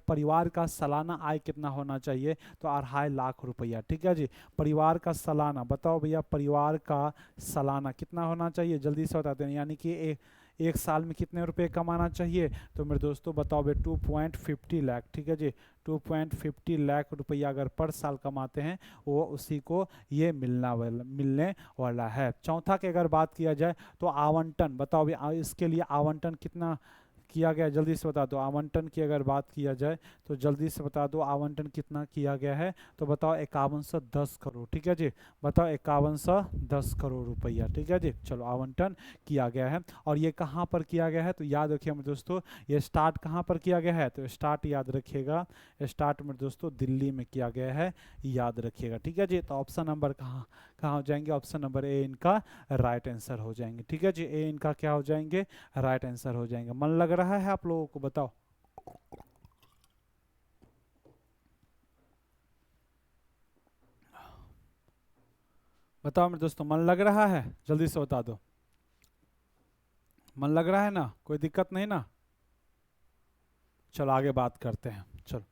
परिवार का सालाना आय कितना होना चाहिए, तो 2.5 लाख रुपया, ठीक है जी। परिवार का सालाना, बताओ भैया परिवार का सालाना कितना होना चाहिए, जल्दी से बताते हैं, यानी कि एक साल में कितने रुपए कमाना चाहिए, तो मेरे दोस्तों बताओ भैया 2.50 लाख, ठीक है जी, 2.50 लाख रुपया अगर पर साल कमाते हैं वो उसी को ये मिलने वाला है। चौथा की अगर बात किया जाए तो आवंटन, बताओ भैया इसके लिए आवंटन कितना किया गया, जल्दी से बता दो। आवंटन की अगर बात किया जाए तो जल्दी से बता दो आवंटन कितना किया गया है, तो बताओ 5110 करोड़, ठीक है जी, बताओ 5110 करोड़ रुपया, ठीक है जी। चलो, आवंटन किया गया है, और ये कहाँ पर किया गया है, तो याद रखिए मेरे दोस्तों, ये स्टार्ट कहाँ पर किया गया है, तो स्टार्ट याद रखिएगा, स्टार्ट मेरे दोस्तों दिल्ली में किया गया है, याद रखिएगा, ठीक है जी। तो ऑप्शन नंबर कहाँ कहाँ हो जाएंगे, ऑप्शन नंबर ए इनका राइट आंसर हो जाएंगे, ठीक है जी, ए इनका क्या हो जाएंगे, राइट आंसर हो जाएंगे। मन लग रहा है आप लोगों को, बताओ। बताओ मेरे दोस्तों, मन लग रहा है, जल्दी से बता दो, मन लग रहा है ना, कोई दिक्कत नहीं ना। चलो, आगे बात करते हैं। चलो,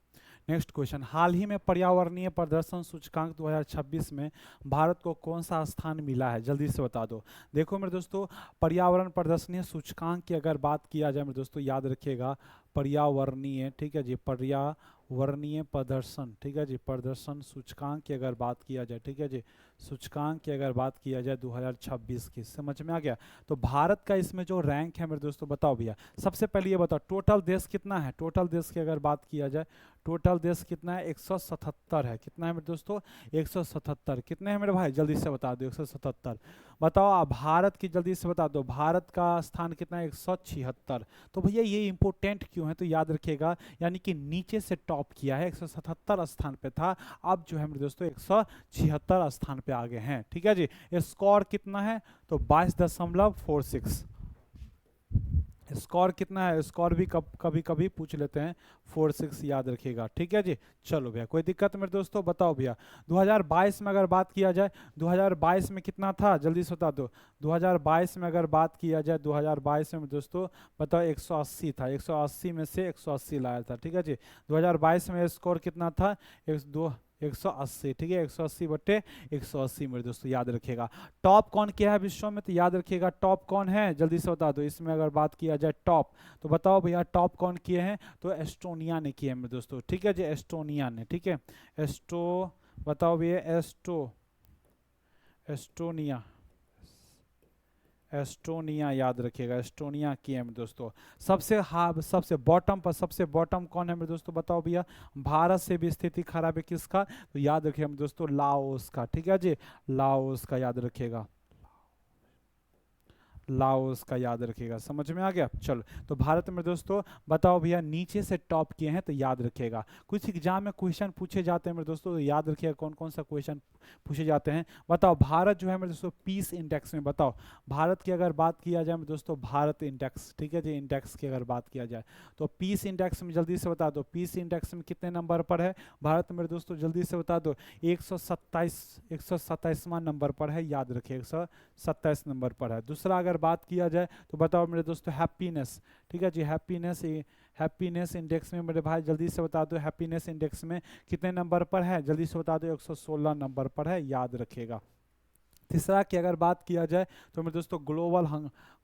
नेक्स्ट क्वेश्चन, हाल ही में पर्यावरणीय प्रदर्शन सूचकांक 2026 में भारत को कौन सा स्थान मिला है, जल्दी से बता दो। देखो मेरे दोस्तों, पर्यावरण प्रदर्शनीय सूचकांक की अगर बात किया जाए मेरे दोस्तों, याद रखिएगा पर्यावरणीय, ठीक है जी, पर्यावरणीय प्रदर्शन, ठीक है जी, प्रदर्शन सूचकांक की अगर बात किया जाए, ठीक है जी, सूचकांक की अगर बात किया जाए 2026 की, समझ में आ गया। तो भारत का इसमें जो रैंक है मेरे दोस्तों, बताओ भैया, सबसे पहले ये बताओ टोटल देश कितना है, टोटल देश की अगर बात किया जाए, टोटल देश कितना है, 177 है, कितना है मेरे दोस्तों, 177, कितने हैं मेरे भाई, जल्दी से बता दो, 177। बताओ आप भारत की, जल्दी से बता दो, भारत का स्थान कितना है, 176। तो भैया ये इंपॉर्टेंट क्यों है, तो याद रखिएगा, यानी कि नीचे से टॉप किया है, 177 स्थान पे था, अब जो है मेरे दोस्तों 176 स्थान पे आ गए हैं, ठीक है जी। स्कोर कितना है, तो 22.46। स्कोर कितना है, स्कोर भी कभी कभी पूछ लेते हैं, 46 याद रखिएगा, ठीक है जी। चलो भैया, कोई दिक्कत मेरे दोस्तों, बताओ भैया 2022 में अगर बात किया जाए, 2022 में कितना था, जल्दी से बता दो। 2022 में अगर बात किया जाए, 2022 में दोस्तों बताओ 180 था, 180 में से 180 लाया था, ठीक है जी। 2022 में स्कोर कितना था, 180, ठीक है, 180/180 मेरे दोस्तों, याद रखिएगा। टॉप कौन किया है विश्व में, तो याद रखिएगा टॉप कौन है, जल्दी से बता दो। इसमें अगर बात किया जाए टॉप, तो बताओ भैया टॉप कौन किए हैं, तो एस्टोनिया ने किए हैं मेरे दोस्तों, ठीक है जी, एस्टोनिया ने, ठीक है। एस्टो बताओ भैया, एस्टोनिया, एस्टोनिया याद रखिएगा, एस्टोनिया की है मेरे दोस्तों। सबसे सबसे बॉटम पर, सबसे बॉटम कौन है मेरे दोस्तों, बताओ भैया। भारत से भी स्थिति खराब है किसका, तो याद रखिएगा मेरे दोस्तों, लाओस का, ठीक है जी, लाओस का याद रखिएगा, लाओस का याद रखिएगा, समझ में आ गया। चलो, तो भारत में दोस्तों बताओ भैया, नीचे से टॉप किए हैं, तो याद रखिएगा। कुछ एग्जाम में क्वेश्चन पूछे जाते हैं मेरे दोस्तों, तो याद रखिएगा कौन कौन सा क्वेश्चन पूछे जाते हैं। बताओ भारत जो है मेरे दोस्तों पीस इंडेक्स में, बताओ भारत की अगर बात किया जाए मेरे दोस्तों, भारत इंडेक्स, ठीक है जी, इंडेक्स की अगर बात किया जाए, तो पीस इंडेक्स में जल्दी से बता दो, पीस इंडेक्स में कितने नंबर पर है भारत मेरे दोस्तों, जल्दी से बता दो। 127वां नंबर पर है, याद रखिए, 127 नंबर पर है। दूसरा अगर बात किया जाए, तो बताओ मेरे दोस्तों हैप्पीनेस, ठीक है जी, हैप्पीनेस इंडेक्स में मेरे भाई जल्दी से बता दो, हैप्पीनेस इंडेक्स में कितने नंबर पर है, जल्दी से बता दो, 116 नंबर पर है, याद रखिएगा। तीसरा की अगर बात किया जाए, तो मेरे दोस्तों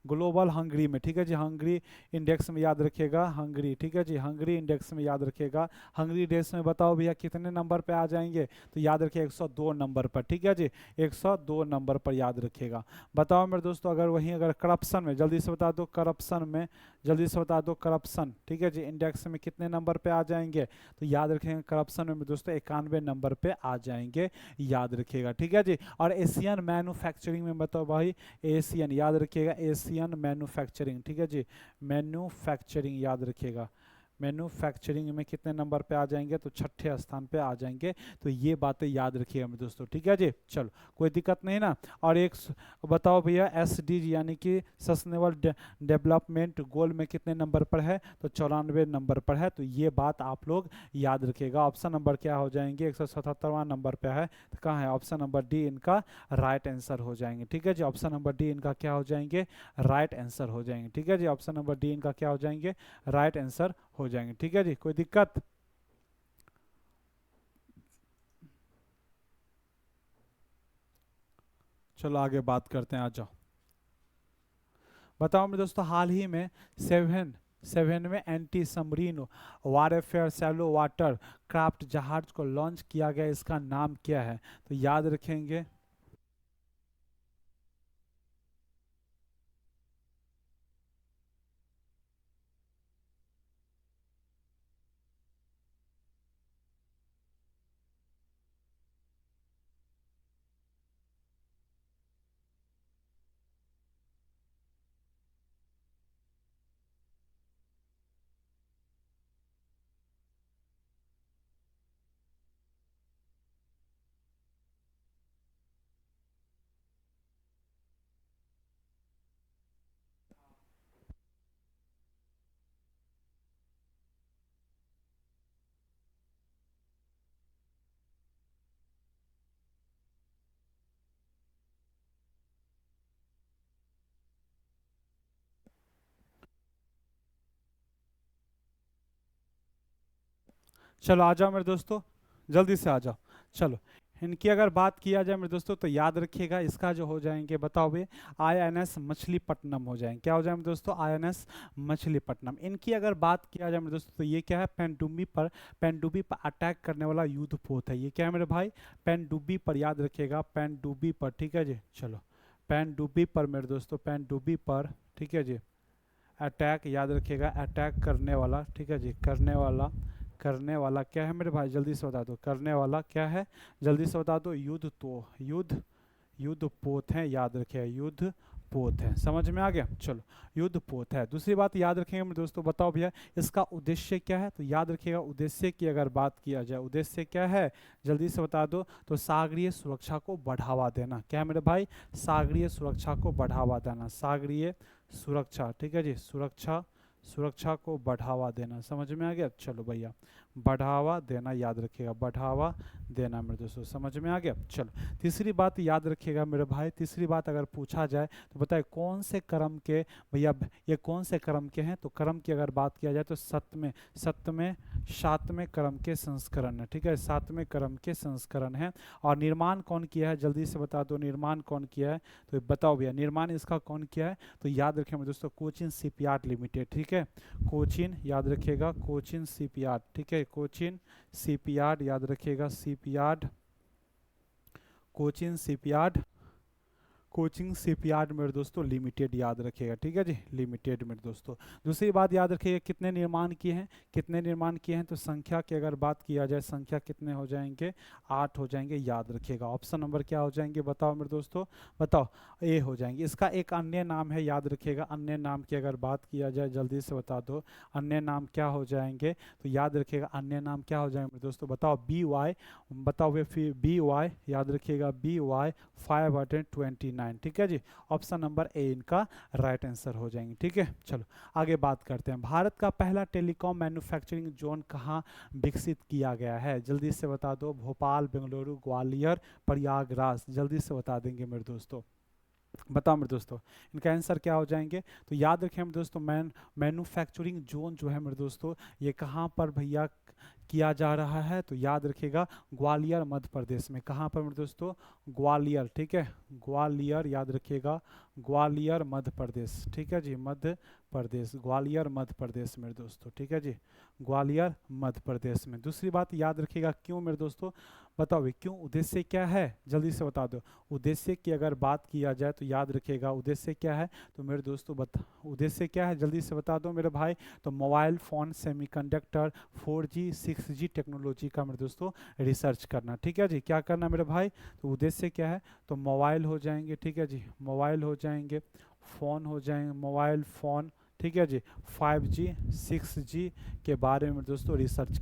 ग्लोबल हंगरी में, ठीक है जी, हंगरी इंडेक्स में याद रखिएगा, हंगरी, ठीक है जी, हंगरी इंडेक्स में याद रखिएगा। हंगरी इंडेक्स में बताओ भैया कितने नंबर पे आ जाएंगे, तो याद रखिए 102 नंबर पर, ठीक है जी, 102 नंबर पर याद रखिएगा। बताओ मेरे दोस्तों, अगर वहीं अगर करप्शन में, जल्दी से बता दो, करप्शन में जल्दी से बता दो, करप्शन, ठीक है जी, इंडेक्स में कितने नंबर पे आ जाएंगे, तो याद रखेंगे करप्शन में दोस्तों 91 नंबर पे आ जाएंगे, याद रखिएगा, ठीक है जी। और एशियन मैन्युफैक्चरिंग में बताओ भाई, एशियन याद रखिएगा, एशियन मैन्युफैक्चरिंग, ठीक है जी, मैन्युफैक्चरिंग याद रखिएगा, मैन्युफैक्चरिंग में कितने नंबर पे आ जाएंगे, तो छठे स्थान पे आ जाएंगे। तो ये बातें याद रखिएगा मेरे दोस्तों, ठीक है जी। चलो, कोई दिक्कत नहीं ना। और एक बताओ भैया, SDG यानी कि सस्टेनेबल डेवलपमेंट गोल में कितने नंबर पर है, तो 94 नंबर पर है। तो ये बात आप लोग याद रखिएगा। ऑप्शन नंबर क्या हो जाएंगे, 177वां नंबर पे है, तो कहाँ है, ऑप्शन नंबर डी इनका राइट आंसर हो जाएंगे, ठीक है जी, ऑप्शन नंबर डी इनका क्या हो जाएंगे, राइट आंसर हो जाएंगे, ठीक है जी, ऑप्शन नंबर डी इनका क्या हो जाएंगे, राइट आंसर हो जाएंगे, ठीक है जी। कोई दिक्कत, चलो आगे बात करते हैं, आ जाओ। बताओ मेरे दोस्तों, हाल ही में सेवन सेवन में anti submarine warfare shallow water craft जहाज को लॉन्च किया गया, इसका नाम क्या है, तो याद रखेंगे। चलो आ जाओ मेरे दोस्तों, जल्दी से आ जाओ। चलो, इनकी अगर बात किया जाए मेरे दोस्तों तो याद रखिएगा इसका जो हो जाएंगे बताओ भैया आईएनएस मछलीपट्टनम हो जाएंगे। क्या हो जाएंगे मेरे दोस्तों? आईएनएस मछलीपट्टनम। इनकी अगर बात किया जाए मेरे दोस्तों तो ये क्या है? पेंडुबी पर अटैक करने वाला युद्ध पोत है। ये क्या है मेरे भाई? पेंडुबी पर, याद रखिएगा पेंडुबी पर, ठीक है जी। चलो पेंडुबी पर मेरे दोस्तों, पेंडुबी पर, ठीक है जी। अटैक, याद रखिएगा अटैक करने वाला, ठीक है जी। करने वाला क्या है मेरे भाई? जल्दी से बता दो। करने वाला क्या है? जल्दी से बता दो। युद्ध पोत है, याद रखिए युद्ध पोत है। समझ में आ गया? चलो युद्ध पोत है। दूसरी बात याद रखेंगे मेरे दोस्तों, बताओ भैया इसका उद्देश्य क्या है? तो याद रखिएगा उद्देश्य की अगर बात किया जाए, उद्देश्य क्या है जल्दी से बता दो। तो सागरीय सुरक्षा को बढ़ावा देना। क्या है मेरे भाई? सागरीय सुरक्षा को बढ़ावा देना। सागरीय सुरक्षा, ठीक है जी। सुरक्षा को बढ़ावा देना। समझ में आ गया? चलो भैया बढ़ावा देना, याद रखिएगा बढ़ावा देना मेरे दोस्तों। समझ में आ गया? चलो तीसरी बात याद रखिएगा मेरे भाई। तीसरी बात अगर पूछा जाए तो बताए कौन से क्रम के भैया, ये कौन से क्रम के हैं? तो क्रम की अगर बात किया जाए तो सातवें क्रम के संस्करण है, ठीक है। सातवें क्रम के संस्करण है। और निर्माण कौन किया है? जल्दी से बता दो निर्माण कौन किया है? तो बताओ भैया निर्माण इसका कौन किया है? तो याद रखें दोस्तों कोचिन शिपयार्ड लिमिटेड, ठीक है। कोचिन, याद रखिएगा कोचिन शिपयार्ड, ठीक है। कोचिन शिपयार्ड, याद रखिएगा कोचिंग शिपयार्ड मेरे दोस्तों लिमिटेड, याद रखिएगा, ठीक है जी। लिमिटेड मेरे दोस्तों। दूसरी बात याद रखिएगा कितने निर्माण किए हैं? तो संख्या की अगर बात किया जाए, संख्या कितने हो जाएंगे? 8 हो जाएंगे, याद रखिएगा। ऑप्शन नंबर क्या हो जाएंगे बताओ मेरे दोस्तों? बताओ ए हो जाएंगे। इसका एक अन्य नाम है, याद रखिएगा अन्य नाम की अगर बात किया जाए जल्दी से बता दो अन्य नाम क्या हो जाएंगे? तो याद रखिएगा अन्य नाम क्या हो जाएंगे मेरे दोस्तों? बताओ BY, बताओ वे फिर BY, याद रखिएगा BY 529, ठीक है जी। ऑप्शन नंबर ए इनका राइट आंसर हो जाएंगे, ठीक है। चलो आगे बात करते हैं। भारत का पहला टेलीकॉम मैन्युफैक्चरिंग जोन कहाँ विकसित किया गया है? जल्दी से बता दो। भोपाल, बेंगलुरु, ग्वालियर, प्रयागराज। जल्दी से बता देंगे मेरे दोस्तों। बताओ मेरे दोस्तों इनका आंसर क्या हो जाएंगे? तो याद रखें मेरे दोस्तों मैन्युफैक्चरिंग जोन जो है मेरे दोस्तों ये कहाँ पर भैया किया जा रहा है? तो याद रखिएगा ग्वालियर मध्य प्रदेश में। कहाँ पर मेरे दोस्तों? ग्वालियर, ठीक है। ग्वालियर, याद रखिएगा ग्वालियर मध्य प्रदेश, ठीक है जी। मध्य प्रदेश, ग्वालियर मध्य प्रदेश मेरे दोस्तों, ठीक है जी। ग्वालियर मध्य प्रदेश में। दूसरी बात याद रखिएगा क्यों मेरे दोस्तों? बताओ भाई क्यों? उद्देश्य क्या है? जल्दी से बता दो। उद्देश्य की अगर बात किया जाए तो याद रखिएगा उद्देश्य क्या है? तो मेरे दोस्तों उद्देश्य क्या है जल्दी से बता दो मेरे भाई। तो mobile phone, semiconductor, 4G 6G technology का मेरे दोस्तों रिसर्च करना, ठीक है जी। क्या करना मेरे भाई? तो उद्देश्य क्या है? तो मोबाइल हो जाएंगे, ठीक है जी। मोबाइल हो जाएंगे, फ़ोन हो जाएंगे, मोबाइल फ़ोन, ठीक है जी। 5G 6G के बारे में दोस्तों रिसर्च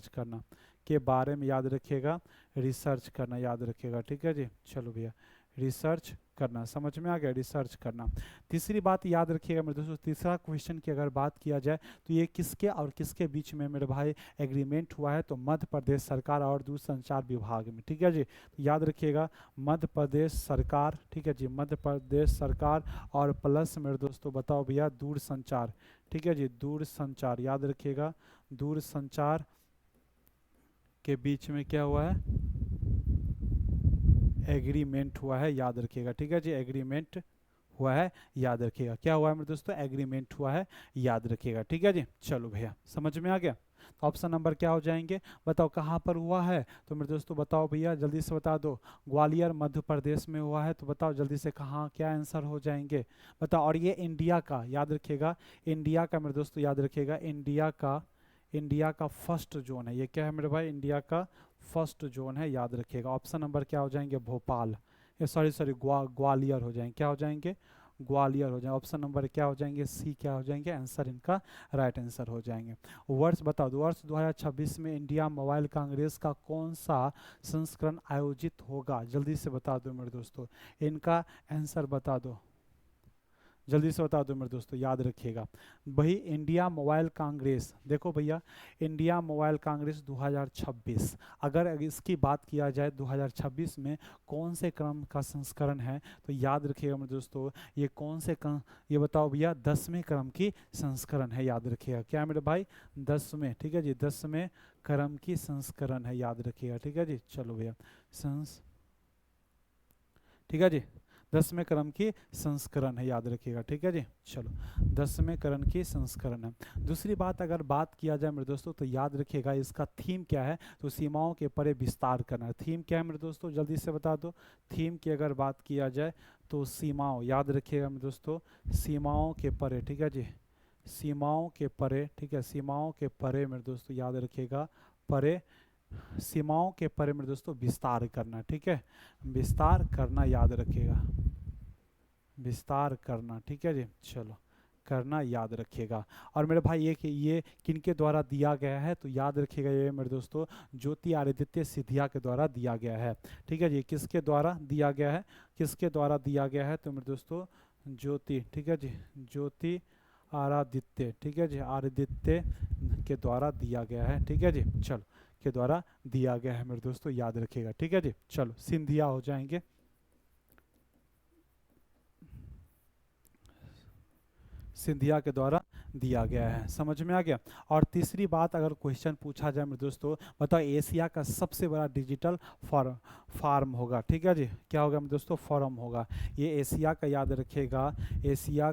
करना के बारे में याद रखिएगा रिसर्च करना, याद रखिएगा, ठीक है जी। चलो भैया रिसर्च करना, समझ में आ गया? रिसर्च करना। तीसरी बात याद रखिएगा मेरे दोस्तों, तीसरा क्वेश्चन की अगर बात किया जाए तो ये किसके और किसके बीच में मेरे भाई एग्रीमेंट हुआ है? तो मध्य प्रदेश सरकार और दूरसंचार विभाग में, ठीक है जी। तो याद रखिएगा मध्य प्रदेश सरकार, ठीक है जी। मध्य प्रदेश सरकार और प्लस मेरे दोस्तों बताओ भैया दूरसंचार, ठीक है जी। दूरसंचार, याद रखिएगा दूरसंचार के बीच में क्या हुआ है? एग्रीमेंट हुआ है, याद रखिएगा, ठीक है जी। एग्रीमेंट हुआ है, याद रखिएगा। क्या हुआ है मेरे दोस्तों? एग्रीमेंट हुआ है, याद रखिएगा, ठीक है जी। चलो भैया समझ में आ गया। तो ऑप्शन नंबर क्या हो जाएंगे? बताओ कहाँ पर हुआ है? तो मेरे दोस्तों बताओ भैया जल्दी से बता दो। ग्वालियर मध्य प्रदेश में हुआ है। तो बताओ जल्दी से कहाँ, क्या आंसर हो जाएंगे बताओ। और ये इंडिया का, याद रखिएगा इंडिया का मेरे दोस्तों, याद रखिएगा इंडिया का फर्स्ट जोन है। ये क्या है मेरे भाई? इंडिया का फर्स्ट जोन है, याद रखिएगा। ऑप्शन नंबर क्या हो जाएंगे? भोपाल, ये सॉरी ग्वालियर हो जाएंगे। क्या हो जाएंगे? ग्वालियर हो जाएंगे। ऑप्शन नंबर क्या हो जाएंगे? सी क्या हो जाएंगे? आंसर इनका राइट आंसर हो जाएंगे। वर्ष बताओ दो, वर्ष 2026 में इंडिया मोबाइल कांग्रेस का कौन सा संस्करण आयोजित होगा? जल्दी से बता दो मेरे दोस्तों, इनका आंसर बता दो। जल्दी से बता दो मेरे दोस्तों, याद रखिएगा। वही इंडिया मोबाइल कांग्रेस, देखो भैया इंडिया मोबाइल कांग्रेस 2026, अगर इसकी बात किया जाए 2026 में कौन से क्रम का संस्करण है, तो याद रखिएगा मेरे दोस्तों, ये कौन से क्रम, ये बताओ भैया, 10वें क्रम की संस्करण है, याद रखिएगा। क्या है मेरे भाई, 10वें, ठीक है जी, 10वें क्रम की संस्करण है, याद रखिएगा, ठीक है जी। चलो भैया ठीक है जी, 10वें क्रम की संस्करण है, याद रखिएगा, ठीक है जी। चलो 10वें क्रम की संस्करण है। दूसरी बात अगर बात किया जाए मेरे दोस्तों, तो याद रखिएगा इसका थीम क्या है, तो सीमाओं के परे विस्तार करना। थीम क्या है मेरे दोस्तों, जल्दी से बता दो। थीम की अगर बात किया जाए तो सीमाओं, याद रखिएगा मेरे दोस्तों, सीमाओं के परे, ठीक है जी, सीमाओं के परे, ठीक है, सीमाओं के परे मेरे दोस्तों, याद रखिएगा, परे, सीमाओं के परे मेरे दोस्तों विस्तार करना, ठीक है, विस्तार करना, याद रखिएगा, विस्तार करना, ठीक है जी। चलो करना, याद रखिएगा। और मेरे भाई ये किनके द्वारा दिया गया है, तो याद रखिएगा ये मेरे दोस्तों ज्योति आदित्य सिंधिया के द्वारा दिया गया है, ठीक है जी। किसके द्वारा दिया गया है, किसके द्वारा दिया गया है, तो मेरे दोस्तों ज्योति, ठीक है जी, ज्योति आरादित्य, ठीक है जी, आदित्य के द्वारा दिया गया है, ठीक है जी। चलो के द्वारा दिया गया है मेरे दोस्तों, याद रखिएगा, ठीक है जी। चलो सिंधिया हो जाएंगे, सिंधिया के द्वारा दिया गया है, समझ में आ गया। और तीसरी बात अगर क्वेश्चन पूछा जाए मेरे दोस्तों, बताओ एशिया का सबसे बड़ा डिजिटल फार्म होगा, ठीक है जी, क्या होगा मेरे दोस्तों, फॉर्म होगा। ये एशिया का, याद रखिएगा, एशिया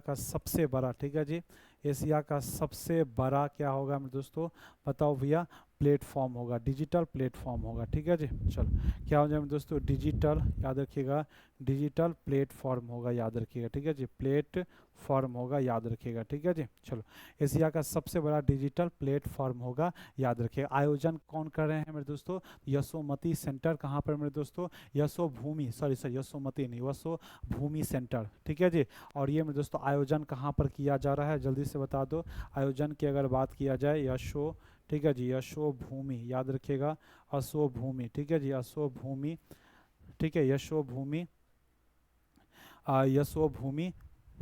का सबसे बड़ा, ठीक है जी, एशिया का सबसे बड़ा क्या होगा मेरे दोस्तों, बताओ भैया, प्लेटफॉर्म होगा, डिजिटल प्लेटफॉर्म होगा, ठीक है जी। चलो क्या हो जाए मेरे दोस्तों, डिजिटल, याद रखिएगा, डिजिटल प्लेटफॉर्म होगा, याद रखिएगा, ठीक है जी, प्लेटफॉर्म होगा, याद रखिएगा, ठीक है जी। चलो एशिया का सबसे बड़ा डिजिटल प्लेटफॉर्म होगा, याद रखिएगा। आयोजन कौन कर रहे हैं मेरे दोस्तों, यशोमती सेंटर, कहाँ पर मेरे दोस्तों, यशोभूमि, सॉरी सॉरी, यशोमती नहीं, यशोभूमि सेंटर, ठीक है जी। और ये मेरे दोस्तों आयोजन कहाँ पर किया जा रहा है, जल्दी से बता दो। आयोजन की अगर बात किया जाए यशो, ठीक है जी, यशोभूमि, याद रखिएगा, अशोभूमि, ठीक है जी, अशोभूमि, ठीक है, यशोभूमि, यशोभूमि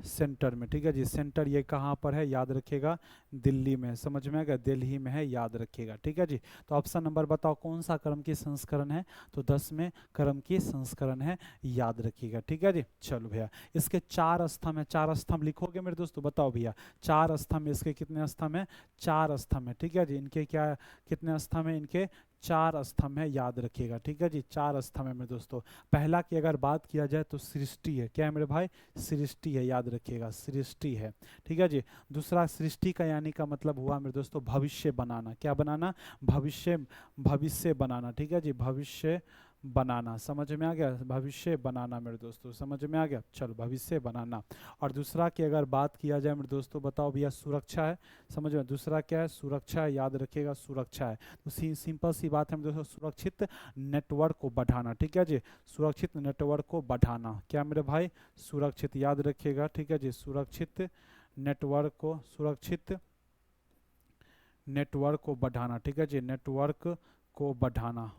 सेंटर में, ठीक है जी। सेंटर ये कहाँ पर है, याद रखिएगा, दिल्ली में, समझ में आ गया, दिल्ली में है, याद रखिएगा, ठीक है जी। तो ऑप्शन नंबर बताओ कौन सा क्रम की संस्करण है, तो 10वें क्रम की संस्करण है, याद रखिएगा, ठीक है जी। चलो भैया इसके 4 स्तंभ है, 4 स्तंभ लिखोगे मेरे दोस्तों, बताओ भैया 4 स्तंभ, इसके कितने स्तंभ है, 4 स्तंभ है, ठीक है जी। इनके क्या कितने स्तंभ है, इनके 4 स्तंभ है, याद रखिएगा, ठीक है जी, 4 स्तंभ है मेरे दोस्तों। पहला की अगर बात किया जाए तो सृष्टि है, क्या है मेरे भाई, सृष्टि है, याद रखिएगा, सृष्टि है, ठीक है जी। दूसरा सृष्टि का यानी का मतलब हुआ मेरे दोस्तों भविष्य बनाना, क्या बनाना, भविष्य, भविष्य बनाना, ठीक है जी, भविष्य बनाना, समझ में आ गया, भविष्य बनाना मेरे दोस्तों, समझ में आ गया। चलो भविष्य बनाना। और दूसरा की अगर बात किया जाए मेरे दोस्तों, बताओ भैया सुरक्षा है, समझ में, दूसरा क्या है, सुरक्षा है, याद रखिएगा, सुरक्षा है। तो सिंपल सी बात है मेरे दोस्तों, सुरक्षित नेटवर्क को बढ़ाना, ठीक है जी, सुरक्षित नेटवर्क को बढ़ाना, क्या मेरे भाई, सुरक्षित, याद रखिएगा, ठीक है जी, सुरक्षित नेटवर्क को, सुरक्षित नेटवर्क को बढ़ाना, ठीक है जी, नेटवर्क को बढ़ाना,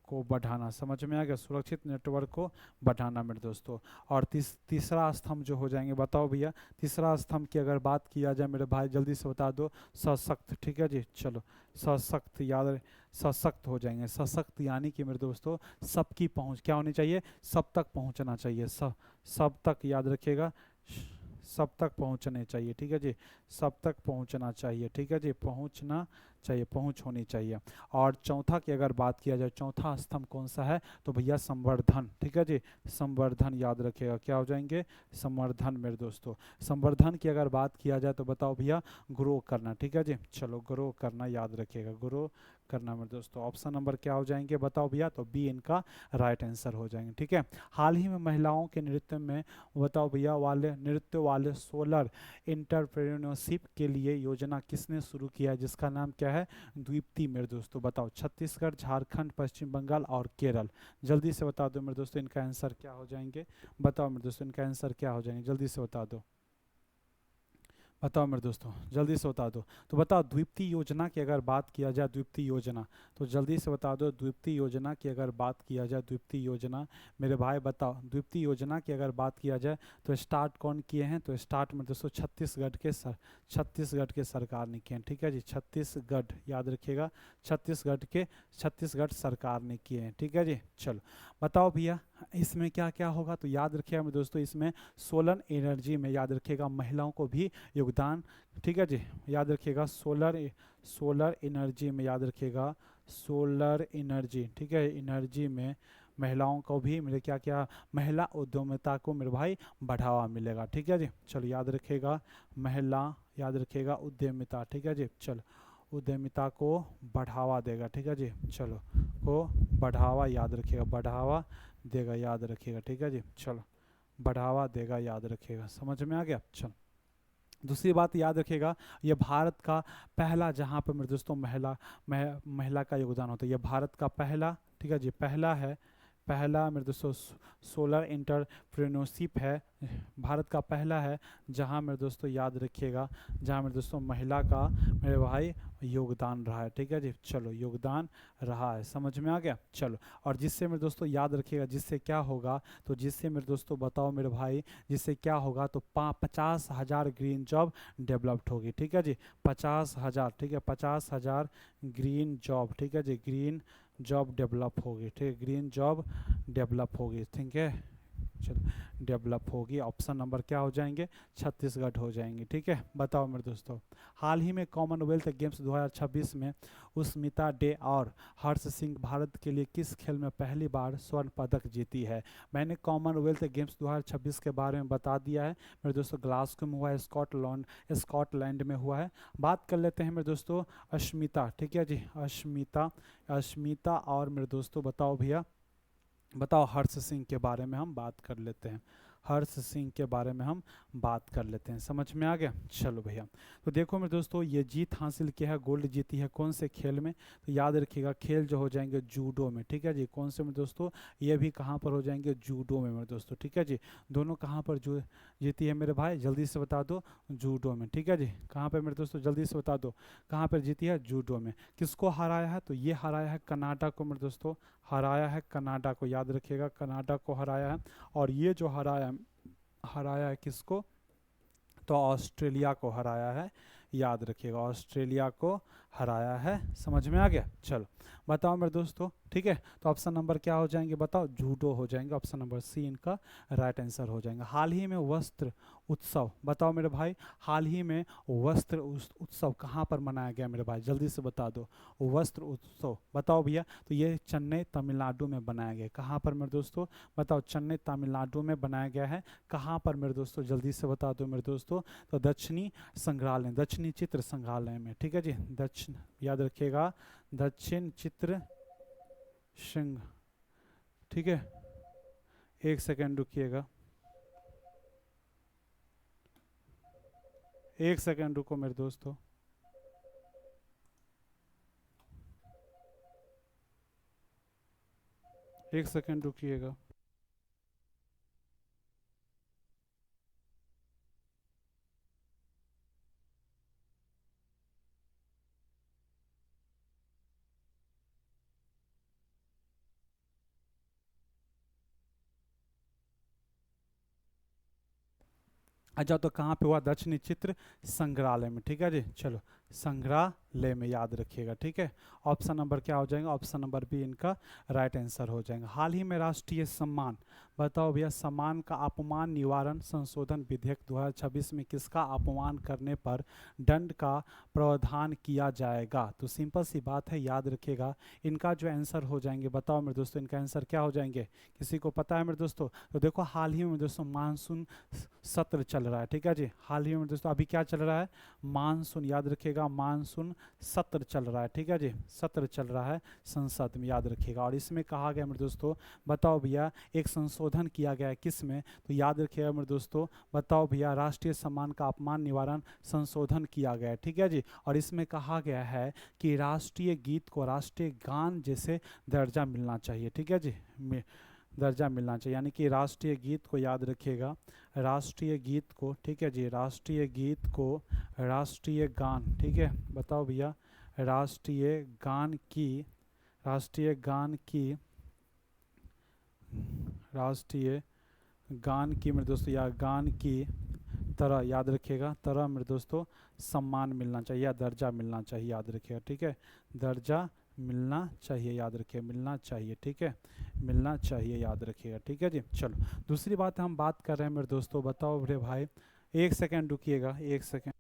को बढ़ाना, समझ में आ गया, सुरक्षित नेटवर्क को बढ़ाना मेरे दोस्तों। और तीसरा स्तंभ जो हो जाएंगे, बताओ भैया, तीसरा स्तंभ की अगर बात किया जाए मेरे भाई, जल्दी से बता दो, सशक्त, ठीक है जी। चलो सशक्त, याद, सशक्त हो जाएंगे, सशक्त यानी कि मेरे दोस्तों सबकी पहुंच क्या होनी चाहिए, सब तक पहुंचना चाहिए, सब तक, याद रखिएगा, सब तक पहुंचने चाहिए, ठीक है जी, सब तक पहुंचना चाहिए, ठीक है जी, पहुंचना चाहिए, पहुंच होनी चाहिए। और चौथा की अगर बात किया जाए, चौथा स्तंभ कौन सा है, तो भैया संवर्धन, ठीक है जी, संवर्धन, याद रखिएगा, क्या हो जाएंगे, संवर्धन मेरे दोस्तों। संवर्धन की अगर बात किया जाए तो बताओ भैया ग्रो करना, ठीक है जी। चलो ग्रो करना, याद रखिएगा, ग्रो करना मेरे दोस्तों। ऑप्शन नंबर क्या हो जाएंगे, बताओ भैया, तो बी इनका राइट आंसर हो जाएंगे, ठीक है। हाल ही में महिलाओं के नृत्य में, बताओ भैया, वाले नृत्य वाले सोलर इंटरप्रेन्योरशिप के लिए योजना किसने शुरू किया है, जिसका नाम क्या है, द्वीप्ति मेरे दोस्तों, बताओ, छत्तीसगढ़, झारखंड, पश्चिम बंगाल और केरल, जल्दी से बता दो मेरे दोस्तों, इनका आंसर क्या हो जाएंगे, बताओ मेरे दोस्तों, इनका आंसर क्या हो जाएंगे, जल्दी से बता दो, बताओ मेरे दोस्तों, जल्दी से बता दो। तो बताओ द्वीप्ति योजना की अगर बात किया जाए, द्वीप्ति योजना, तो जल्दी से बता दो द्वीप्ति योजना की अगर बात किया जाए, द्वीप्ति योजना मेरे भाई बताओ, द्वीप्ति योजना की अगर बात किया जाए तो स्टार्ट कौन किए हैं? तो स्टार्ट में दोस्तों छत्तीसगढ़ के सरकार ने किए हैं, ठीक है जी, छत्तीसगढ़, याद रखिएगा, छत्तीसगढ़ सरकार ने किए हैं, ठीक है जी। चलो बताओ भैया इसमें क्या क्या होगा? तो याद रखिएगा मेरे दोस्तों, इसमें सोलर एनर्जी में याद रखिएगा महिलाओं को भी योगदान, ठीक है जी, याद रखिएगा सोलर एनर्जी में, याद रखिएगा सोलर एनर्जी, ठीक है, एनर्जी में महिलाओं को भी मेरे क्या क्या, महिला उद्यमिता को मेरे भाई बढ़ावा मिलेगा, ठीक है जी। चलो याद रखिएगा महिला, याद रखिएगा उद्यमिता, ठीक है जी। चलो उद्यमिता को बढ़ावा देगा, ठीक है जी। चलो को बढ़ावा, याद रखिएगा बढ़ावा देगा, याद रखिएगा, ठीक है जी। चलो बढ़ावा देगा, याद रखिएगा, समझ में आ गया। चलो दूसरी बात याद रखिएगा, ये भारत का पहला, जहाँ पर मेरे दोस्तों महिला का योगदान होता है, ये भारत का पहला, ठीक है जी, पहला है, पहला मेरे दोस्तों सोलर एंटरप्रेन्योरशिप है, भारत का पहला है जहाँ मेरे दोस्तों याद रखिएगा, जहाँ मेरे दोस्तों महिला का मेरे भाई योगदान रहा है, ठीक है जी। चलो योगदान रहा है, समझ में आ गया। चलो और जिससे मेरे दोस्तों याद रखिएगा, जिससे क्या होगा, तो जिससे मेरे दोस्तों बताओ मेरे भाई, जिससे क्या होगा, तो 50,000 ग्रीन जॉब डेवलप्ड होगी, ठीक है जी, 50,000, ठीक है, 50,000 ग्रीन जॉब, ठीक है जी, ग्रीन जॉब डेवलप होगी, ठीक है, ग्रीन जॉब डेवलप होगी, ठीक है, चलो डेवलप होगी, ऑप्शन नंबर क्या हो जाएंगे? छत्तीसगढ़ हो जाएंगे, ठीक है। बताओ मेरे दोस्तों, हाल ही में कॉमनवेल्थ गेम्स 2026 में उस्मिता डे और हर्ष सिंह भारत के लिए किस खेल में पहली बार स्वर्ण पदक जीती है? मैंने कॉमनवेल्थ गेम्स 2026 के बारे में बता दिया है मेरे दोस्तों, ग्लासगो में हुआ है, स्कॉटलैंड में हुआ है। बात कर लेते हैं मेरे दोस्तों अश्मिता, ठीक है जी, अश्मिता और मेरे दोस्तों बताओ भैया, बताओ हर्ष सिंह के बारे में हम बात कर लेते हैं, हर्ष सिंह के बारे में हम बात कर लेते हैं, समझ में आ गया। चलो भैया तो देखो मेरे दोस्तों, ये जीत हासिल किया है, गोल्ड जीती है कौन से खेल में? तो याद रखिएगा खेल जो हो जाएंगे जूडो में, ठीक है जी, कौन से मेरे दोस्तों, ये भी कहाँ पर हो जाएंगे? जूडो में मेरे दोस्तों, ठीक है जी। दोनों कहाँ पर जो जीती है मेरे भाई, जल्दी से बता दो, जूडो में, ठीक है जी। कहाँ पर मेरे दोस्तों, जल्दी से बता दो, कहाँ पर जीती है? जूडो में। किसको हराया है? तो ये हराया है कनाडा को मेरे दोस्तों, हराया है कनाडा को, याद रखिएगा कनाडा को हराया है। और ये जो हराया है किसको? तो ऑस्ट्रेलिया को हराया है, याद रखिएगा ऑस्ट्रेलिया को हराया है, समझ में आ गया। चलो बताओ मेरे दोस्तों, ठीक है, तो ऑप्शन नंबर क्या हो जाएंगे? बताओ, जूडो हो जाएंगे, ऑप्शन नंबर सी इनका राइट आंसर हो जाएगा। हाल ही में वस्त्र उत्सव, बताओ मेरे भाई, हाल ही में वस्त्र उत्सव कहाँ पर मनाया गया मेरे भाई? जल्दी से बता दो, वस्त्र उत्सव बताओ भैया। तो ये चेन्नई तमिलनाडु में बनाया गया, कहाँ पर मेरे दोस्तों? बताओ, चेन्नई तमिलनाडु में बनाया गया है, कहाँ पर मेरे दोस्तों? जल्दी से बता दो मेरे दोस्तों। तो दक्षिणी संग्रहालय, दक्षिणी चित्र संग्रहालय में, ठीक है जी, दक्षिण, याद रखिएगा दक्षिण चित्र संघ, ठीक है, एक सेकेंड रुकिएगा, एक सेकेंड रुको मेरे दोस्तों, एक सेकेंड रुकिएगा। अच्छा तो कहाँ पे हुआ? दक्षिणी चित्र संग्रहालय में, ठीक है जी। चलो संग्रहालय में, याद रखिएगा, ठीक है। ऑप्शन नंबर क्या हो जाएगा? ऑप्शन नंबर बी इनका राइट आंसर हो जाएगा। हाल ही में राष्ट्रीय सम्मान, बताओ भैया, सम्मान का अपमान निवारण संशोधन विधेयक 2026 में किसका अपमान करने पर दंड का प्रावधान किया जाएगा? तो सिंपल सी बात है, याद रखिएगा इनका जो आंसर हो जाएंगे, बताओ मेरे दोस्तों इनका आंसर क्या हो जाएंगे? किसी को पता है मेरे दोस्तों? तो देखो हाल ही में दोस्तों मानसून सत्र चल रहा है, ठीक है जी, हाल ही में दोस्तों अभी क्या चल रहा है? मानसून, याद रखिएगा मानसून सत्र चल रहा है, ठीक है जी, सत्र चल रहा है संसद में, याद रखिएगा। और इसमें कहा गया मेरे दोस्तों, बताओ भैया एक संशोधन किया गया है किस में? तो याद रखिएगा मेरे दोस्तों, बताओ भैया राष्ट्रीय सम्मान का अपमान निवारण संशोधन किया गया है, ठीक है जी। और इसमें कहा गया है कि राष्ट्रीय गीत को राष्ट्रीय गान जैसे दर्जा मिलना चाहिए, ठीक है जी, दर्जा मिलना चाहिए, यानी कि राष्ट्रीय गीत को याद रखिएगा, राष्ट्रीय गीत को, ठीक है जी, राष्ट्रीय गीत को राष्ट्रीय गान, ठीक है, बताओ भैया, राष्ट्रीय गान की, राष्ट्रीय गान की, राष्ट्रीय गान की मेरे दोस्तों, या गान की तरह याद रखिएगा, तरह मेरे दोस्तों सम्मान मिलना चाहिए या दर्जा मिलना चाहिए, याद रखिएगा, ठीक है, दर्जा मिलना चाहिए, याद रखिए, मिलना चाहिए, ठीक है, मिलना चाहिए, याद रखिएगा, ठीक है जी। चलो दूसरी बात हम बात कर रहे हैं मेरे दोस्तों, बताओ मेरे भाई, एक सेकेंड रुकिएगा, एक सेकेंड।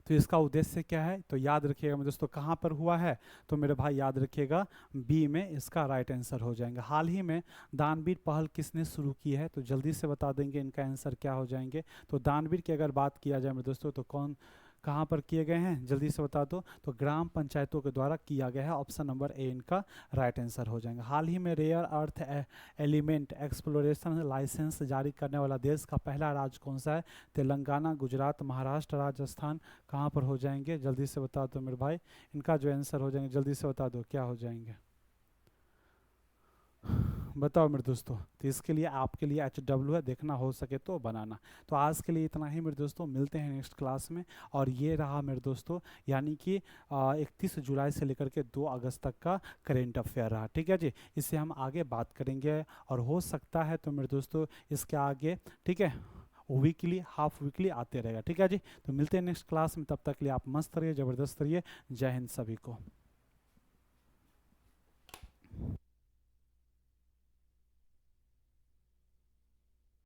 तो इसका उद्देश्य क्या है, तो याद रखिएगा मेरे दोस्तों, कहाँ पर हुआ है, तो मेरे भाई याद रखिएगा बी में इसका राइट आंसर हो जाएगा। हाल ही में दानवीर पहल किसने शुरू की है, तो जल्दी से बता देंगे इनका आंसर क्या हो जाएंगे। तो दानवीर की अगर बात किया जाए मेरे दोस्तों, तो कौन कहाँ पर किए गए हैं, जल्दी से बता दो, तो ग्राम पंचायतों के द्वारा किया गया है, ऑप्शन नंबर ए इनका राइट आंसर हो जाएगा। हाल ही में rare earth element exploration licence जारी करने वाला देश का पहला राज्य कौन सा है, तेलंगाना, गुजरात, महाराष्ट्र, राजस्थान, कहाँ पर हो जाएंगे, जल्दी से बता दो मेरे भाई, इनका जो आंसर हो जाएंगे जल्दी से बता दो क्या हो जाएंगे, बताओ मेरे दोस्तों। तो इसके लिए आपके लिए HW है, देखना हो सके तो बनाना। तो आज के लिए इतना ही मेरे दोस्तों, मिलते हैं नेक्स्ट क्लास में। और ये रहा मेरे दोस्तों, यानी कि 31 जुलाई से लेकर के 2 अगस्त तक का करेंट अफेयर रहा, ठीक है जी। इससे हम आगे बात करेंगे, और हो सकता है तो मेरे दोस्तों इसके आगे, ठीक है, वीकली हाफ वीकली आते रहेगा, ठीक है जी। तो मिलते हैं नेक्स्ट क्लास में, तब तक के लिए आप मस्त रहिए, ज़बरदस्त रहिए। जय हिंद सभी को।